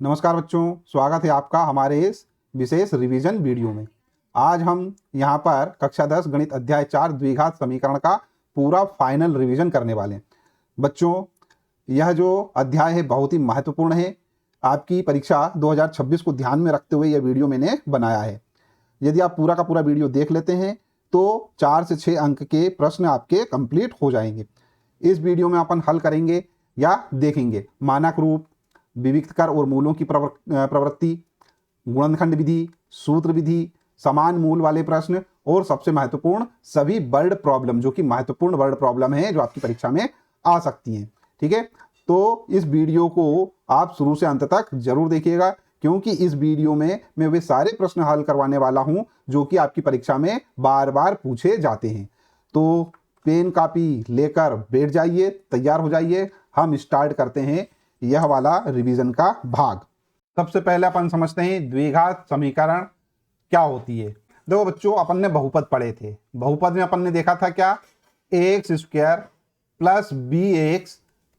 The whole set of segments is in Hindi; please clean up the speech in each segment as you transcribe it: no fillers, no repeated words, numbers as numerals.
नमस्कार बच्चों, स्वागत है आपका हमारे इस विशेष रिवीजन वीडियो में। आज हम यहाँ पर कक्षा 10 गणित अध्याय 4 द्विघात समीकरण का पूरा फाइनल रिवीजन करने वाले हैं। बच्चों, यह जो अध्याय है बहुत ही महत्वपूर्ण है। आपकी परीक्षा 2026 को ध्यान में रखते हुए यह वीडियो मैंने बनाया है। यदि आप पूरा का पूरा वीडियो देख लेते हैं तो 4 से 6 अंक के प्रश्न आपके कंप्लीट हो जाएंगे। इस वीडियो में अपन हल करेंगे या देखेंगे मानक रूप, विविक्त कर और मूलों की प्रवृत्ति, गुणनखंड विधि, सूत्र विधि, समान मूल वाले प्रश्न और सबसे महत्वपूर्ण सभी वर्ड प्रॉब्लम, जो कि महत्वपूर्ण वर्ड प्रॉब्लम है जो आपकी परीक्षा में आ सकती हैं। ठीक है, तो इस वीडियो को आप शुरू से अंत तक जरूर देखिएगा, क्योंकि इस वीडियो में मैं वे सारे प्रश्न हल करवाने वाला हूं जो कि आपकी परीक्षा में बार बार पूछे जाते हैं। तो पेन कापी लेकर बैठ जाइए, तैयार हो जाइए। हम स्टार्ट करते हैं यह वाला रिवीजन का भाग। सबसे पहले अपन समझते हैं द्विघात समीकरण क्या होती है। देखो बच्चों, अपन ने बहुपद पढ़े थे। बहुपद में अपन ने देखा था क्या, ax square plus bx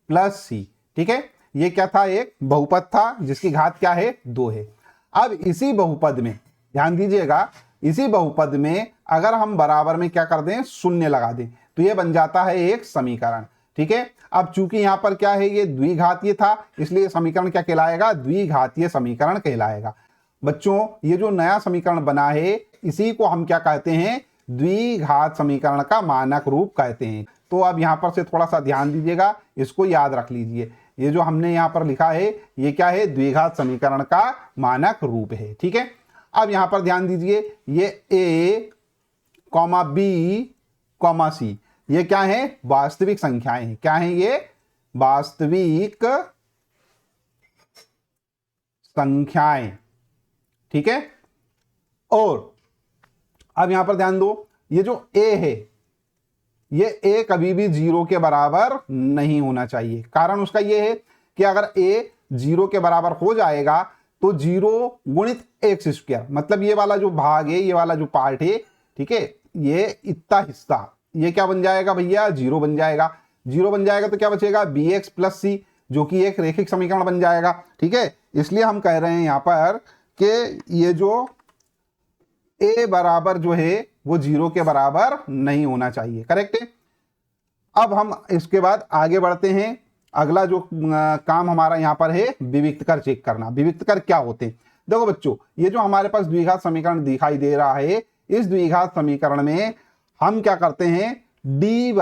plus c। ठीक है, ये क्या था, एक बहुपद था जिसकी घात क्या है, 2 है। अब इसी बहुपद में ध्यान दीजिएगा, इसी बहुपद में अगर हम बराबर में क्या कर दें, शून्य लगा दें तो ये बन जाता है एक समीकरण। ठीक है, अब चूंकि यहां पर क्या है, ये द्विघातीय था, इसलिए समीकरण क्या कहलाएगा, द्विघातीय समीकरण कहलाएगा। बच्चों, ये जो नया समीकरण बना है इसी को हम क्या कहते हैं, द्विघात समीकरण का मानक रूप कहते हैं। तो अब यहां पर से थोड़ा सा ध्यान दीजिएगा, इसको याद रख लीजिए। ये जो हमने यहां पर लिखा है ये क्या है, द्विघात समीकरण का मानक रूप है। ठीक है, अब यहां पर ध्यान दीजिए, ये a, b, c ये क्या है, वास्तविक संख्याएं हैं। क्या है ये, वास्तविक संख्याएं। ठीक है, और अब यहां पर ध्यान दो, ये जो a है, ये a कभी भी 0 के बराबर नहीं होना चाहिए। कारण उसका ये है कि अगर a 0 के बराबर हो जाएगा तो 0 गुणित x स्क्वायर, मतलब ये वाला जो भाग है, ये वाला जो पार्ट है, ठीक है, ये इतना हिस्सा, ये क्या बन जाएगा भैया, 0 बन जाएगा। 0 बन जाएगा तो क्या बचेगा, bx प्लस c, जो कि एक रैखिक समीकरण बन जाएगा। ठीक है, इसलिए हम कह रहे हैं यहां पर कि ये जो a बराबर जो है वो 0 के बराबर नहीं होना चाहिए। करेक्ट है। अब हम इसके बाद आगे बढ़ते हैं। अगला जो काम हमारा यहां पर है, विविक्त कर चेक करना। विविक्त कर क्या होते हैं, देखो बच्चों, ये जो हमारे पास द्विघात समीकरण दिखाई दे रहा है, इस द्विघात समीकरण में हम क्या करते हैं, d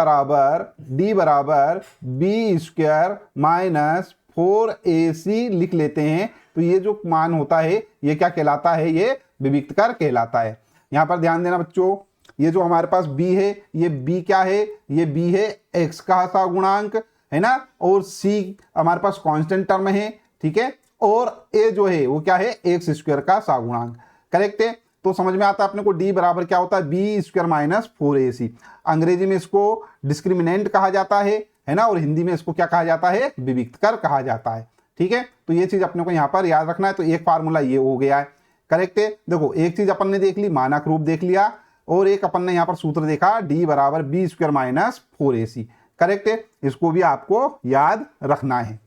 बराबर बी स्क्वायर माइनस 4ac लिख लेते हैं। तो ये जो मान होता है ये क्या कहलाता है, ये विविक्त कर कहलाता है। यहां पर ध्यान देना बच्चों, ये जो हमारे पास b है, ये b क्या है, ये b है x का सगुणांक, है ना, और c हमारे पास कांस्टेंट टर्म है। ठीक है, और a जो है वो क्या है, x स्क्वायर का सगुणांक। करेक्ट है, तो समझ में आता है अपने को d बराबर क्या होता है, बी स्क्वायर माइनस 4ac। अंग्रेजी में इसको डिस्क्रिमिनेंट कहा जाता है ना, और हिंदी में इसको क्या कहा जाता है, विविक्त कर कहा जाता है। ठीक है, तो ये चीज अपने को यहाँ पर याद रखना है। तो एक फार्मूला ये हो गया है। करेक्ट है, देखो एक चीज अपन ने देख ली, मानक रूप देख लिया, और एक अपन ने यहाँ पर सूत्र देखा, d बराबर B square minus 4ac। Correct है, इसको भी आपको याद रखना है।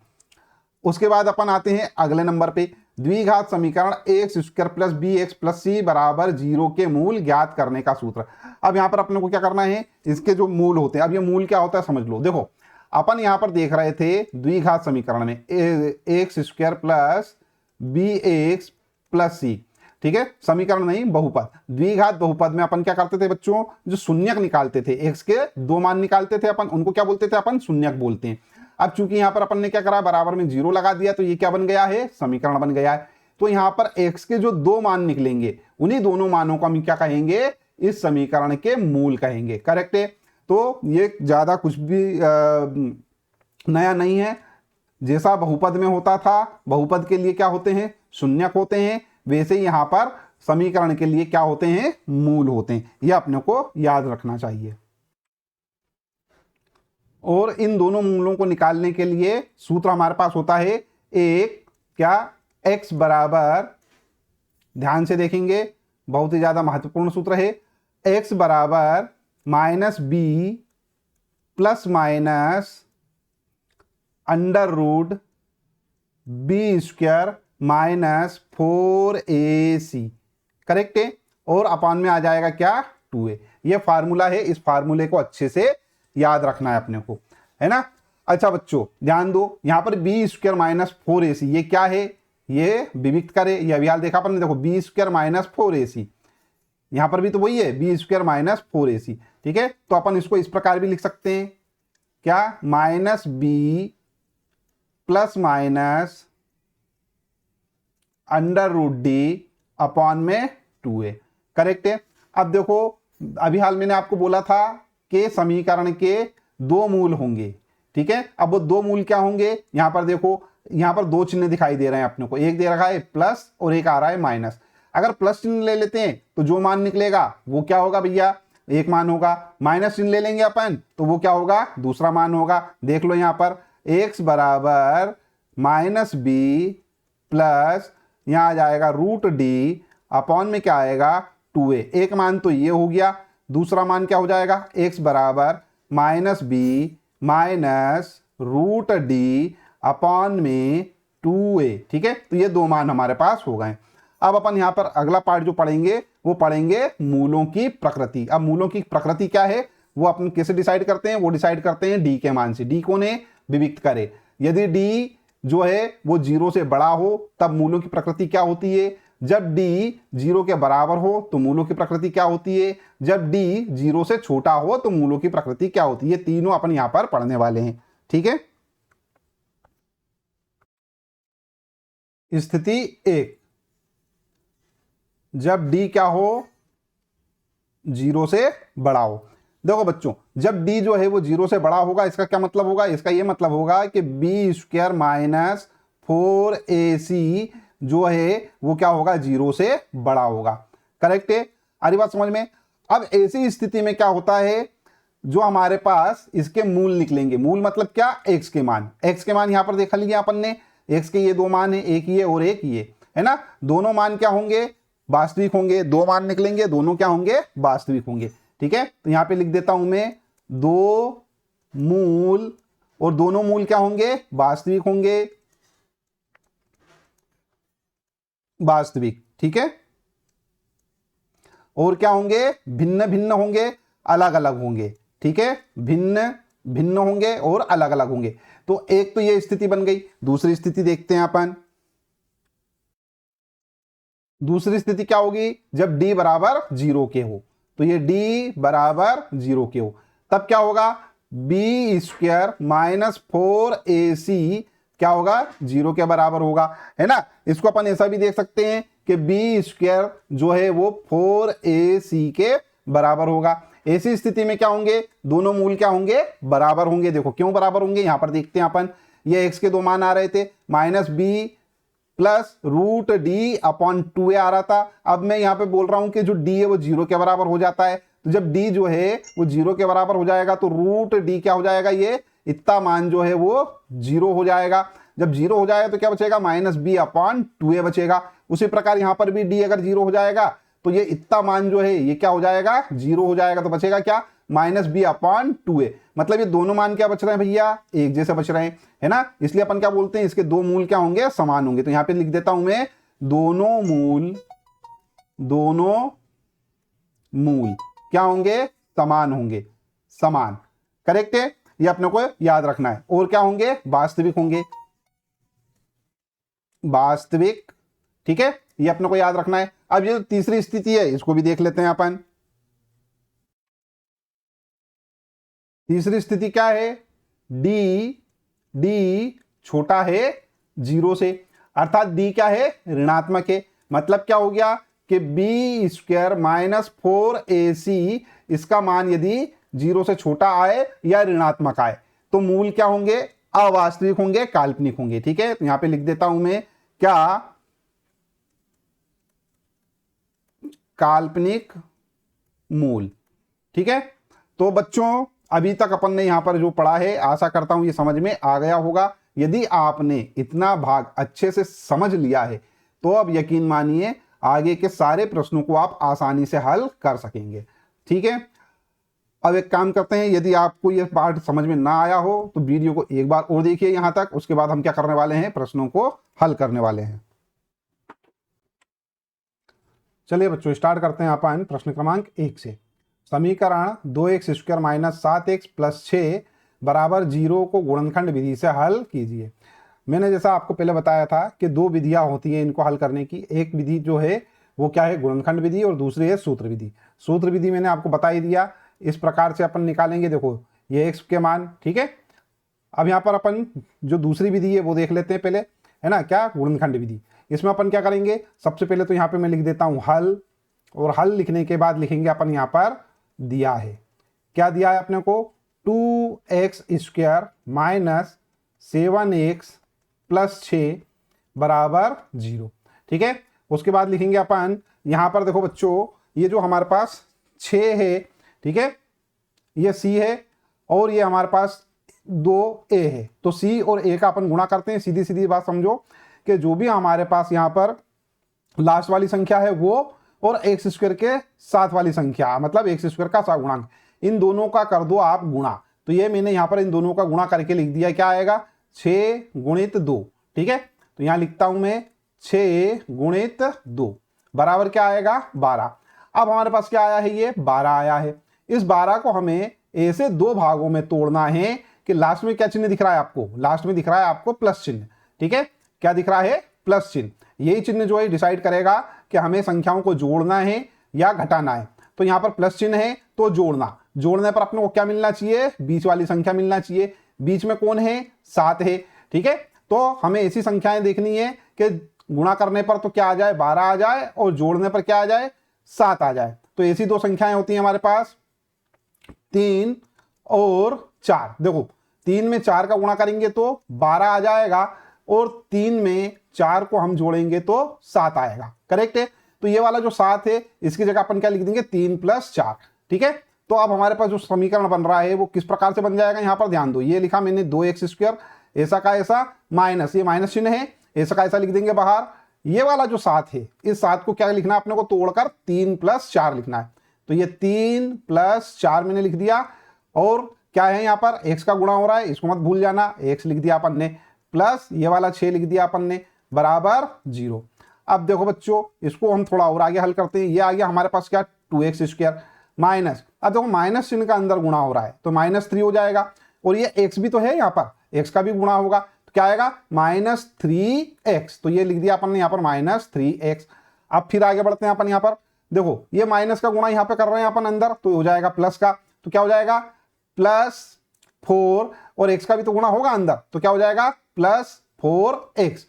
उसके बाद अपन आते हैं अगले नंबर पे, द्विघात समीकरण x square plus b x plus c बराबर 0 के मूल ज्ञात करने का सूत्र। अब यहां पर अपने को क्या करना है, इसके जो मूल होते हैं, अब ये मूल क्या होता है समझ लो। देखो अपन यहां पर देख रहे थे द्विघात समीकरण में x square plus b x plus c. ठीक है, समीकरण नहीं, बहुपद। द्विघात बहुपद में अपन क्या करते थे बच्चों, जो शून्यक निकालते थे, एक्स के 2 मान निकालते थे अपन, उनको क्या बोलते थे, अपन शून्यक बोलते हैं। अब चूंकि यहां पर अपन ने क्या करा, बराबर में 0 लगा दिया, तो ये क्या बन गया है, समीकरण बन गया है। तो यहां पर x के जो 2 मान निकलेंगे, उन्हीं दोनों मानों को हम क्या कहेंगे, इस समीकरण के मूल कहेंगे। करेक्ट है, तो ये ज्यादा कुछ भी नया नहीं है। जैसा बहुपद में होता था, बहुपद के लिए क्या होते हैं, शून्यक होते हैं, वैसे ही यहां पर समीकरण के लिए क्या होते हैं, मूल होते हैं। यह अपने को याद रखना चाहिए। और इन दोनों मूलों को निकालने के लिए सूत्र हमारे पास होता है एक, क्या, x बराबर, ध्यान से देखेंगे, बहुत ही ज्यादा महत्वपूर्ण सूत्र है, x बराबर minus B plus minus under root B square minus 4ac, correct है। और अपॉन में आ जाएगा क्या, 2a। ये फार्मूला है, इस फार्मूले को अच्छे से याद रखना है अपने को, है ना। अच्छा बच्चों ध्यान दो, यहां पर बी स्क्वायर माइनस 4ac ये क्या है, ये विविक्त करे, ये अभी हाल देखा अपन ने, देखो बी स्क्वायर माइनस 4ac, यहां पर भी तो वही है, बी स्क्वायर माइनस 4ac, ठीक है। तो अपन इसको इस प्रकार भी लिख सकते हैं, क्या, minus B plus minus under root D upon में 2a, करेक्ट है। अब देखो अभी हाल मैंने आपको बोला था कि समीकरण के दो मूल होंगे, ठीक है। अब वो दो मूल क्या होंगे, यहां पर देखो, यहां पर दो चिन्ह दिखाई दे रहे हैं अपने को, एक दे रखा है प्लस और एक आ रहा है माइनस। अगर प्लस चिन्ह ले लेते हैं तो जो मान निकलेगा वो क्या होगा भैया, एक मान होगा। माइनस चिन्ह ले लेंगे अपन तो वो क्या होगा, दूसरा मान होगा। देख लो यहां पर x बराबर माइनस बी प्लस यहां आ जाएगा रूट डी अपॉन में क्या आएगा 2a। एक मान तो ये हो गया, दूसरा मान क्या हो जाएगा, x बराबर minus B minus root D upon में 2a, ठीक है। तो ये दो मान हमारे पास हो गए। अब अपन यहां पर अगला पार्ट जो पढ़ेंगे वो पढ़ेंगे मूलों की प्रकृति। अब मूलों की प्रकृति क्या है वो अपन कैसे डिसाइड करते हैं, वो डिसाइड करते हैं डी के मान से। डी को ने विविक्त करे, यदि डी जो है वो 0 से बड़ा हो तब मूलों की प्रकृति क्या होती है, जब d 0 के बराबर हो तो मूलों की प्रकृति क्या होती है, जब d 0 से छोटा हो तो मूलों की प्रकृति क्या होती है। तीनों अपन यहां पर पढ़ने वाले हैं, ठीक है। स्थिति 1, जब d क्या हो, 0 से बड़ा हो। देखो बच्चों जब d जो है वो 0 से बड़ा होगा, इसका क्या मतलब होगा, इसका ये मतलब होगा कि बी स्क्वायर माइनस 4ac जो है वो क्या होगा, 0 से बड़ा होगा, करेक्ट है। अरे बात समझ में। अब ऐसी स्थिति में क्या होता है, जो हमारे पास इसके मूल निकलेंगे, मूल मतलब क्या, x के मान। x के मान यहां पर देखा लिया अपन ने, x के ये दो मान है, एक ये और एक ये, है ना। दोनों मान क्या होंगे, वास्तविक होंगे। दो मान निकलेंगे, दोनों क्या होंगे, वास्तविक होंगे, ठीक है। तो यहां पे लिख देता हूं मैं दो मूल, और दोनों मूल क्या होंगे, वास्तविक होंगे, वास्तविक, ठीक है। और क्या होंगे, भिन्न भिन्न होंगे, अलग अलग होंगे, ठीक है। भिन्न भिन्न होंगे और अलग अलग होंगे। तो एक तो ये स्थिति बन गई। दूसरी स्थिति देखते हैं अपन। दूसरी स्थिति क्या होगी, जब d बराबर 0 के हो, तो ये d बराबर 0 के हो, तब क्या होगा, बी स्क्वायर माइनस 4ac क्या होगा, 0 के बराबर होगा, है ना। इसको अपन ऐसा भी देख सकते हैं कि बी स्क्वायर जो है वो 4ac के बराबर होगा। ऐसी स्थिति में क्या होंगे, दोनों मूल क्या होंगे, बराबर होंगे। देखो क्यों बराबर होंगे, यहां पर देखते हैं अपन। ये x के दो मान आ रहे थे, minus B plus root D upon 2a आ रहा था। अब मैं यहां पे बोल रहा हूं कि जो d है वो 0 के बराबर हो जाता है। तो जब d जो है वो 0 के बराबर हो जाएगा तो रूट डी क्या हो जाएगा, ये इतना मान जो है वो 0 हो जाएगा। जब 0 हो जाएगा तो क्या बचेगा, माइनस बी अपॉन 2a बचेगा। उसी प्रकार यहां पर भी d अगर 0 हो जाएगा तो ये इतना मान जो है ये क्या हो जाएगा, 0 हो जाएगा। तो बचेगा क्या, माइनस बी अपॉन 2a। मतलब ये दोनों मान क्या बच रहे हैं भैया, एक जैसे बच रहे हैं, है ना। इसलिए अपन क्या बोलते हैं, इसके दो मूल क्या होंगे, समान होंगे। तो यहां पे लिख देता हूं मैं दोनों मूल क्या होंगे, समान होंगे, समान, करेक्ट है। ये अपने को याद रखना है। और क्या होंगे, वास्तविक होंगे, वास्तविक, ठीक है। ये अपने को याद रखना है। अब ये तीसरी स्थिति है, इसको भी देख लेते हैं अपन। तीसरी स्थिति क्या है, डी छोटा है 0 से, अर्थात डी क्या है, ऋणात्मक है। मतलब क्या हो गया कि बी स्क्वायर माइनस 4ac इसका मान यदि 0 से छोटा आए या ऋणात्मक आए तो मूल क्या होंगे, अवास्तविक होंगे, काल्पनिक होंगे, ठीक है। तो यहां पे लिख देता हूं मैं क्या, काल्पनिक मूल, ठीक है। तो बच्चों अभी तक अपन ने यहां पर जो पढ़ा है, आशा करता हूं ये समझ में आ गया होगा। यदि आपने इतना भाग अच्छे से समझ लिया है तो अब यकीन मानिए आगे के सारे प्रश्नों को आप आसानी से हल कर सकेंगे, ठीक है। अब एक काम करते हैं, यदि आपको यह पार्ट समझ में ना आया हो तो वीडियो को एक बार और देखिए यहां तक। उसके बाद हम क्या करने वाले हैं, प्रश्नों को हल करने वाले हैं। चलिए बच्चों स्टार्ट करते हैं अपन प्रश्न क्रमांक 1 से। समीकरण 2x² माइनस 7x प्लस 6 बराबर 0 को गुणनखंड विधि से हल कीजिए। मैंने जैसा आपको पहले बताया था कि दो विधियां होती हैं इनको हल करने की। एक विधि जो है वो क्या है, गुणनखंड विधि, और दूसरी है सूत्र विधि। सूत्र विधि मैंने आपको बता ही दिया, इस प्रकार से अपन निकालेंगे। देखो ये x के मान, ठीक है। अब यहाँ पर अपन जो दूसरी विधि है वो देख लेते हैं पहले, है ना, क्या, गुणनखंड विधि। इसमें अपन क्या करेंगे, सबसे पहले तो यहाँ पे मैं लिख देता हूँ हल, और हल लिखने के बाद लिखेंगे अपन यहाँ पर दिया है, क्या दिया है अपने को, 2x² माइनस 7x प्लस 6 बराबर 0, ठीक है। उसके बाद लिखेंगे अपन यहाँ पर, देखो बच्चों ये जो हमारे पास 6 है, ठीक है, ये c है, और ये हमारे पास 2a है, तो c और a का अपन गुणा करते हैं। सीधी सीधी बात समझो कि जो भी हमारे पास यहाँ पर लास्ट वाली संख्या है वो, और x² के साथ वाली संख्या, मतलब x² का सगुणांक, इन दोनों का कर दो आप गुणा। तो ये मैंने यहाँ पर इन दोनों का गुणा करके लिख दिया, क्या आएगा, 6 गुणित 2, ठीक है। तो यहाँ लिखता हूं मैं 6 गुणित 2 बराबर क्या आएगा, 12। अब हमारे पास क्या आया है, ये 12 आया है। इस 12 को हमें ऐसे दो भागों में तोड़ना है कि लास्ट में क्या चिन्ह दिख रहा है आपको, लास्ट में दिख रहा है आपको प्लस चिन्ह, ठीक है। क्या दिख रहा है, प्लस चिन्ह। यही चिन्ह जो है डिसाइड करेगा कि हमें संख्याओं को जोड़ना है या घटाना है। तो यहाँ पर प्लस चिन्ह है तो जोड़ना, जोड़ने पर अपने को क्या मिलना चाहिए, बीच वाली संख्या मिलना चाहिए। बीच में कौन है, 7 है, ठीक है। तो हमें ऐसी संख्याएं देखनी है कि गुणा करने पर तो क्या आ जाए, 12 आ जाए, और जोड़ने पर क्या आ जाए, 7 आ जाए। तो ऐसी दो संख्याएं होती हैं हमारे पास, 3 और 4। देखो 3 में 4 का गुणा करेंगे तो 12 आ जाएगा, और 3 में 4 को हम जोड़ेंगे तो 7 आएगा, करेक्ट है। तो ये वाला जो 7 है इसकी जगह अपन क्या लिख देंगे, 3 + 4, ठीक है। तो अब हमारे पास जो समीकरण बन रहा है वो किस प्रकार से बन जाएगा, यहाँ पर ध्यान दो, ये लिखा मैंने 2x², ऐसा का ऐसा, माइनस, ये माइनस चिन्ह है, ऐसा का ऐसा लिख देंगे बाहर। ये वाला जो 7 है, इस 7 को क्या लिखना है अपने को, तोड़कर 3 + 4 लिखना है। तो ये 3 + 4 मैंने लिख दिया, और क्या है यहाँ पर x का गुणा हो रहा है, इसको मत भूल जाना, x लिख दिया अपन ने, प्लस ये वाला 6 लिख दिया अपन ने, बराबर 0। अब देखो बच्चों इसको हम थोड़ा और आगे हल करते हैं। ये आ गया हमारे पास क्या, 2x² माइनस, अब देखो माइनस चिन्ह का अंदर गुणा हो रहा है तो -3 हो जाएगा, और ये x भी तो है यहाँ पर, x का भी गुणा होगा तो क्या आएगा, -3x। तो ये लिख दिया अपन ने यहाँ पर -3x। अब फिर आगे बढ़ते हैं अपन, यहाँ पर देखो ये माइनस का गुणा यहाँ पे कर रहे हैं अपन अंदर, तो हो जाएगा प्लस का, तो क्या हो जाएगा, +4, और x का भी तो गुणा होगा अंदर, तो क्या हो जाएगा, +4x,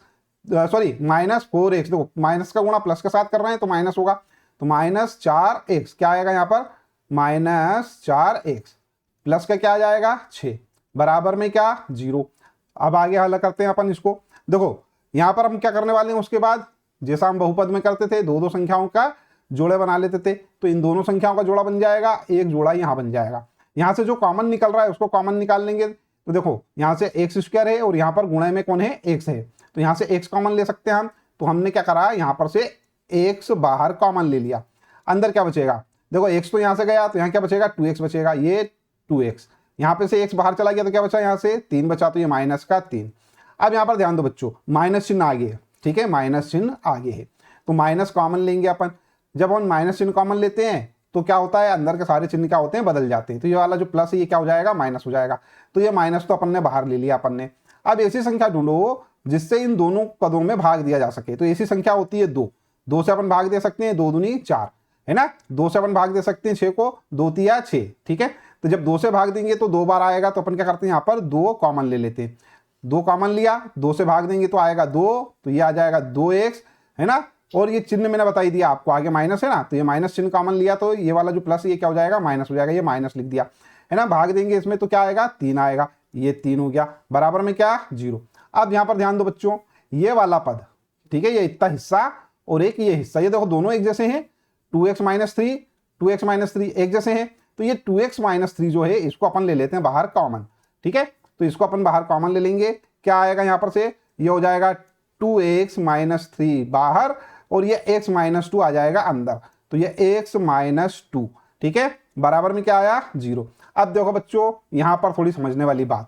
सॉरी -4x। देखो माइनस का गुणा प्लस के साथ कर रहे हैं तो माइनस होगा, तो -4x, क्या आएगा यहाँ पर, -4x, प्लस का क्या आ जाएगा, 6, बराबर में क्या, 0। अब आगे हल करते हैं अपन इसको। देखो यहाँ पर हम क्या करने वाले हैं, उसके बाद जैसा हम बहुपद में करते थे, दो दो संख्याओं का जोड़े बना लेते थे, तो इन दोनों संख्याओं का जोड़ा बन जाएगा, एक जोड़ा यहाँ बन जाएगा। यहाँ से जो कॉमन निकल रहा है उसको कॉमन निकाल लेंगे, तो देखो यहाँ से x² है, और यहाँ पर गुणे में कौन है, x है, तो यहाँ से x कॉमन ले सकते हैं हम। तो हमने क्या करा, यहाँ पर से x बाहर कॉमन ले लिया, अंदर क्या बचेगा, देखो x तो यहाँ से गया, तो यहाँ क्या बचेगा, 2x बचेगा, ये 2x, यहाँ पे से x बाहर चला गया तो क्या बचा, यहाँ से 3 बचा, तो ये -3। अब यहाँ पर ध्यान दो बच्चों, माइनस चिन्ह आगे है, ठीक है, माइनस चिन्ह आगे है, तो माइनस कॉमन लेंगे अपन। जब हम माइनस चिन्ह कॉमन लेते हैं तो क्या होता है, अंदर के सारे चिन्ह क्या होते हैं, बदल जाते हैं। तो ये वाला जो प्लस है ये क्या हो जाएगा, माइनस हो जाएगा। तो ये माइनस तो अपन ने बाहर ले लिया अपन ने। अब ऐसी संख्या ढूंढो जिससे इन दोनों पदों में भाग दिया जा सके। तो ऐसी संख्या होती है 2 से अपन भाग दे सकते हैं, 2 दूनी 4, है ना, 2 से अपन भाग दे सकते हैं 6 को, 2 तिया 6, ठीक है। तो जब 2 से भाग देंगे तो 2 बार आएगा, तो अपन क्या करते हैं, यहाँ पर 2 कॉमन ले लेते हैं, 2 कॉमन लिया, 2 से भाग देंगे तो आएगा 2, तो ये आ जाएगा 2x, है ना। और ये चिन्ह मैंने बता ही दिया आपको, आगे माइनस है ना, तो ये माइनस चिन्ह कॉमन लिया, तो ये वाला जो प्लस ये क्या हो जाएगा, माइनस हो जाएगा, ये माइनस लिख दिया, है ना। भाग देंगे इसमें तो क्या आएगा, 3 आएगा, ये 3 हो गया, बराबर में क्या, 0। अब यहाँ पर ध्यान दो बच्चों, ये वाला पद, ठीक है, ये इतना हिस्सा और एक ये हिस्सा, ये देखो दोनों एक जैसे हैं, 2x - 3 2x - 3 एक जैसे हैं, तो ये 2x - 3 जो है इसको अपन ले लेते हैं बाहर कॉमन, ठीक है। तो इसको अपन बाहर कॉमन ले लेंगे, क्या आएगा यहाँ पर से, ये हो जाएगा 2x - 3 बाहर, और ये x - 2 आ जाएगा अंदर, तो ये x - 2, ठीक है, बराबर में क्या आया, 0। अब देखो बच्चों यहाँ पर थोड़ी समझने वाली बात,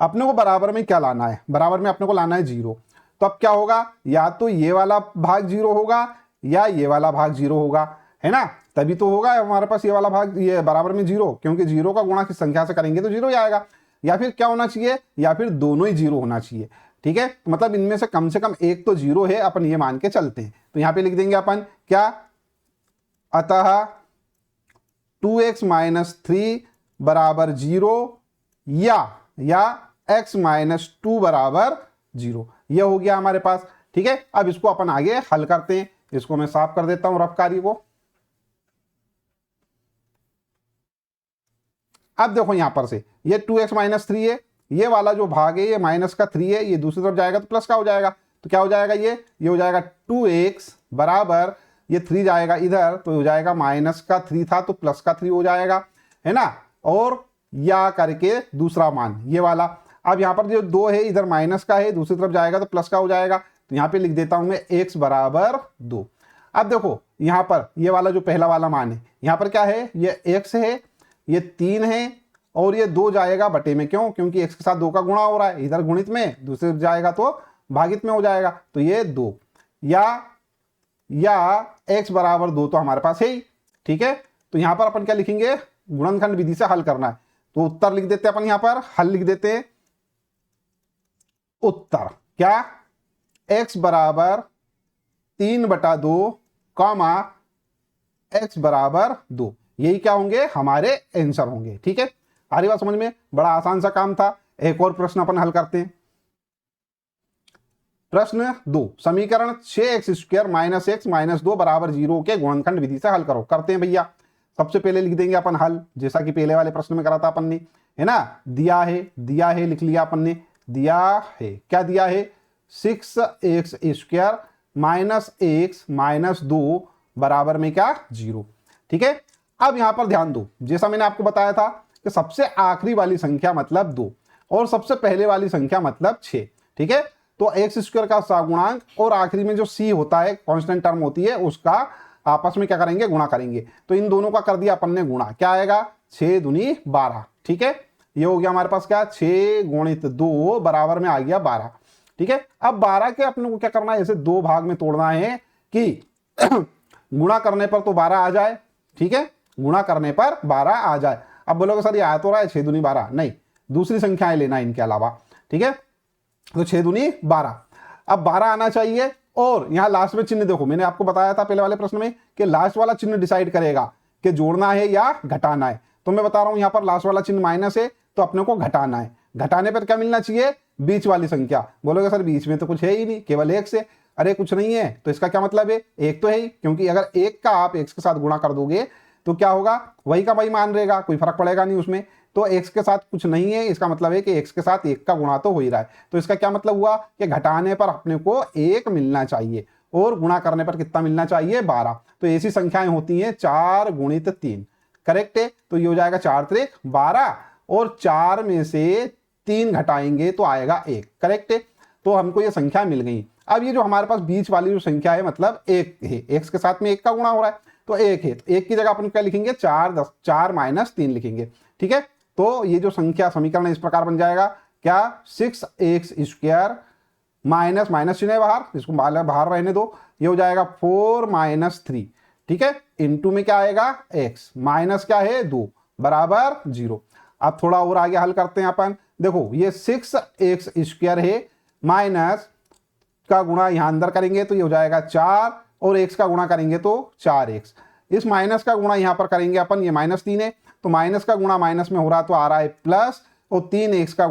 अपने को बराबर में क्या लाना है, बराबर में अपने को लाना है 0। तो अब क्या होगा, या तो ये वाला भाग 0 होगा या ये वाला भाग 0 होगा, है ना, तभी तो होगा हमारे पास ये वाला भाग ये बराबर में 0, क्योंकि 0 का गुणा किस संख्या से करेंगे तो 0 ही आएगा। या फिर क्या होना चाहिए, या फिर दोनों ही 0 होना चाहिए, ठीक है। तो मतलब इनमें से कम एक तो 0 है, अपन ये मान के चलते हैं। तो यहां पे लिख देंगे अपन क्या, अतः 2x - 3 बराबर 0 या x - 2 बराबर 0, यह हो गया हमारे पास, ठीक है। अब इसको अपन आगे हल करते हैं। इसको मैं साफ कर देता हूं रफ कार्य को। अब देखो यहां पर से ये 2x - 3 है, ये वाला जो भाग है ये -3 है, ये दूसरी तरफ जाएगा तो प्लस का हो जाएगा। तो क्या हो जाएगा, ये हो जाएगा 2x बराबर, ये 3 जाएगा इधर तो हो जाएगा -3 था तो +3 हो जाएगा, है ना। और या करके दूसरा मान ये वाला, अब यहां पर जो 2 है इधर माइनस का है, दूसरी तरफ जाएगा तो प्लस का हो जाएगा। तो यहां पे लिख देता हूं मैं x बराबर 2। अब देखो यहां पर ये वाला जो पहला वाला मान है, यहां पर क्या है, ये x है, ये 3 है, और ये 2 जाएगा बटे में, क्यों, क्योंकि x के साथ 2 का गुणा हो रहा है, इधर गुणित में, दूसरी तरफ जाएगा तो भागित में हो जाएगा। तो ये 2 या x बराबर 2 तो हमारे पास है ही, ठीक है। तो यहां पर अपन क्या लिखेंगे, गुणनखंड विधि से हल करना है, तो उत्तर लिख देते हैं अपन, यहां पर हल लिख देते हैं। उत्तर क्या, x बराबर 3/2 कॉमा x बराबर 2, यही क्या होंगे, हमारे आंसर होंगे, ठीक है। आ रही बात समझ में, बड़ा आसान सा काम था। एक और प्रश्न अपन हल करते हैं। प्रश्न 2, समीकरण 6x² - x - 2 बराबर 0 के गुणनखंड विधि से हल करो। करते हैं भैया। सबसे पहले लिख देंगे अपन हल, जैसा कि पहले वाले प्रश्न में करा था अपन ने, है ना। दिया है लिख लिया अपन ने, दिया है, क्या दिया है, 6x² - x - 2 बराबर में क्या, 0, ठीक है। अब यहां पर ध्यान दो, जैसा मैंने आपको बताया था कि सबसे आखिरी वाली संख्या मतलब 2 और सबसे पहले वाली संख्या मतलब 6, ठीक है। तो x² का सगुणांक और आखिरी में जो c होता है, कांस्टेंट टर्म होती है, उसका आपस में क्या करेंगे, गुणा करेंगे। तो इन दोनों का कर दिया अपन ने गुणा, क्या आएगा, 6 दूनी 12, ठीक है। ये हो गया हमारे पास क्या, 6 × 2 बराबर में आ गया 12, ठीक है। अब 12 के अपने को क्या करना है, ऐसे 2 भाग में तोड़ना है कि गुणा करने पर तो 12 आ जाए, ठीक है, गुणा करने पर 12 आ जाए। अब बोलोगे सर ये आ तो रहा है 6 दूनी 12, नहीं, दूसरी संख्याएं लेना इनके अलावा, ठीक है। तो 6 दूनी 12, अब 12 आना चाहिए। और यहां लास्ट में चिन्ह देखो, मैंने आपको बताया था पहले वाले प्रश्न में कि लास्ट वाला चिन्ह डिसाइड करेगा कि जोड़ना है या घटाना है। तो मैं बता रहा हूं यहां पर लास्ट वाला चिन्ह माइनस है तो अपने को घटाना है। घटाने पर क्या मिलना चाहिए, बीच वाली संख्या। बोलोगे सर बीच में तो कुछ है ही नहीं, केवल 1 से, अरे कुछ नहीं है, तो इसका क्या मतलब है, 1 तो है ही, क्योंकि अगर 1 का आप x के साथ गुणा कर दोगे तो क्या होगा, वही का वही मान रहेगा, कोई फर्क पड़ेगा नहीं उसमें। तो x के साथ कुछ नहीं है, इसका मतलब है कि x के साथ 1 का गुणा तो हो ही रहा है। तो इसका क्या मतलब हुआ कि घटाने पर अपने को 1 मिलना चाहिए और गुणा करने पर कितना मिलना चाहिए, 12। तो ऐसी संख्याएं होती हैं 4 × 3, करेक्ट है। तो ये हो जाएगा 4 × 3 = 12 और 4 में से 3 घटाएंगे तो आएगा 1, करेक्ट है। तो हमको ये संख्या मिल गई। अब ये जो हमारे पास बीच वाली जो संख्या है मतलब 1 है, x के साथ में 1 का गुणा हो रहा है तो 1 है, तो 1 की जगह अपन क्या लिखेंगे, 4 - 3 लिखेंगे, ठीक है। तो ये जो संख्या समीकरण इस प्रकार बन जाएगा, क्या, 6x² माइनस माइनस चिन्ह बाहर, इसको बाहर रहने दो, ये हो जाएगा 4 - 3, ठीक है, इनटू में क्या आएगा, x माइनस क्या है 2 बराबर 0। अब थोड़ा और आगे हल करते हैं अपन। देखो ये 6x² है, माइनस का गुणा यहां अंदर करेंगे तो ये हो जाएगा 4 और x का गुणा करेंगे तो 4x। इस माइनस का गुणा यहां पर करेंगे अपन, ये -3 है तो माइनस का गुणा माइनस में हो रहा तो आ रहा है प्लस, और 3 का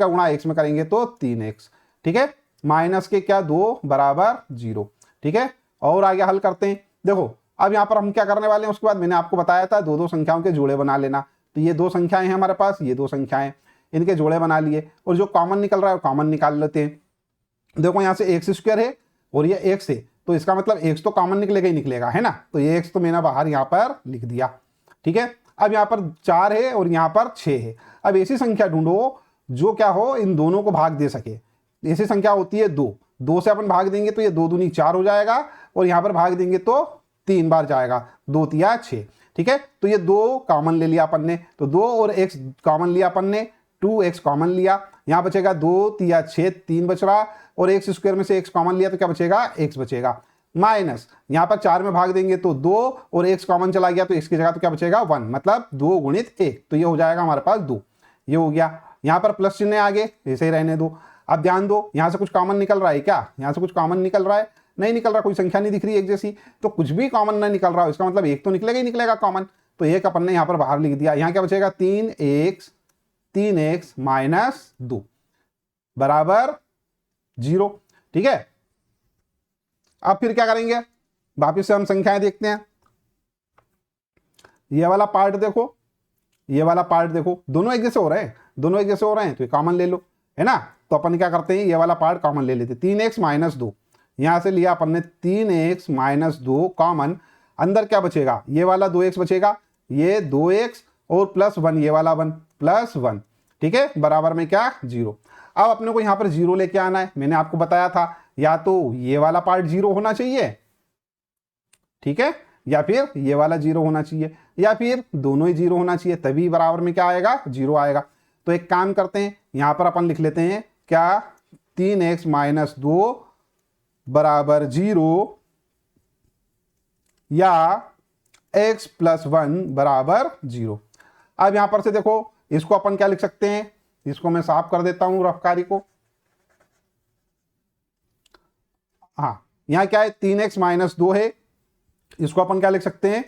गुणा x में करेंगे तो 3x, ठीक है। माइनस के क्या 2 बराबर 0, ठीक है। और आगे हल करते हैं। देखो अब यहां पर हम क्या करने वाले हैं, उसके बाद मैंने आपको बताया था 2 संख्याओं के जोड़े बना लेना। तो ये 2 संख्याएं हैं हमारे पास, ये 2 संख्याएं, इनके जोड़े बना लिए और जो कॉमन निकल रहा है कॉमन निकाल लेते हैं। देखो यहां से x² है और ये x है, तो इसका मतलब x तो कॉमन निकलेगा ही निकलेगा, है ना। तो ये x तो मैंने बाहर यहां पर लिख दिया, ठीक है। अब यहां पर 4 है और यहां पर 6 है। अब ऐसी संख्या ढूंढो जो क्या हो, इन दोनों को भाग दे सके। ऐसी संख्या होती है 2 से अपन भाग देंगे तो ये 2 दूनी 4 हो जाएगा और यहां पर भाग देंगे तो 3 बार जाएगा, 2 × 6, ठीक है। तो ये 2 कॉमन ले लिया अपन ने, तो 2 और x कॉमन लिया अपन ने, 2x कॉमन लिया, यहां बचेगा 2 × 6 3 बच रहा, और x² में से x कॉमन लिया तो क्या बचेगा, x बचेगा। माइनस यहां पर 4 में भाग देंगे तो 2 और x कॉमन चला गया तो x की जगह तो क्या बचेगा 1, मतलब 2 गुणित 1, तो ये हो जाएगा हमारे पास 2। ये हो गया, यहां पर प्लस चिन्ह आगे ऐसे ही रहने दो। अब ध्यान दो यहां से कुछ कॉमन निकल रहा है क्या, यहां से कुछ कॉमन निकल रहा है, नहीं निकल रहा, कोई संख्या नहीं दिख रही एक जैसी, तो कुछ भी कॉमन नहीं निकल रहा, इसका मतलब एक तो निकलेगा ही निकलेगा कॉमन, तो एक अपन ने यहां पर बाहर लिख दिया। यहां क्या बचेगा 3x माइनस 2 बराबर 0। ठीक है, अब फिर क्या करेंगे, वापिस से हम संख्याएं देखते हैं। ये वाला पार्ट देखो, ये वाला पार्ट देखो, दोनों एक जैसे हो रहे हैं, दोनों एक जैसे हो रहे हैं, तो ये कॉमन ले लो, है ना। तो अपन क्या करते हैं, ये वाला पार्ट कॉमन ले लेते, 3x माइनस 2, यहां से लिया अपन ने 3x माइनस 2 कॉमन, अंदर क्या बचेगा, ये वाला 2x बचेगा, ये 2x और प्लस 1, ये वाला 1 प्लस 1, ठीक है, बराबर में क्या 0। अब अपने को यहां पर 0 लेके आना है, मैंने आपको बताया था या तो ये वाला पार्ट 0 होना चाहिए, ठीक है, या फिर ये वाला 0 होना चाहिए, या फिर दोनों ही 0 होना चाहिए, तभी बराबर में क्या आएगा 0 आएगा। तो एक काम करते हैं, यहां पर अपन लिख लेते हैं क्या 3x माइनस 2 बराबर 0 या x प्लस 1 बराबर 0। अब यहां पर से देखो इसको अपन क्या लिख सकते हैं, इसको मैं साफ कर देता हूं रफकारी को। हाँ, यहां क्या है 3x माइनस 2 है, इसको अपन क्या लिख सकते हैं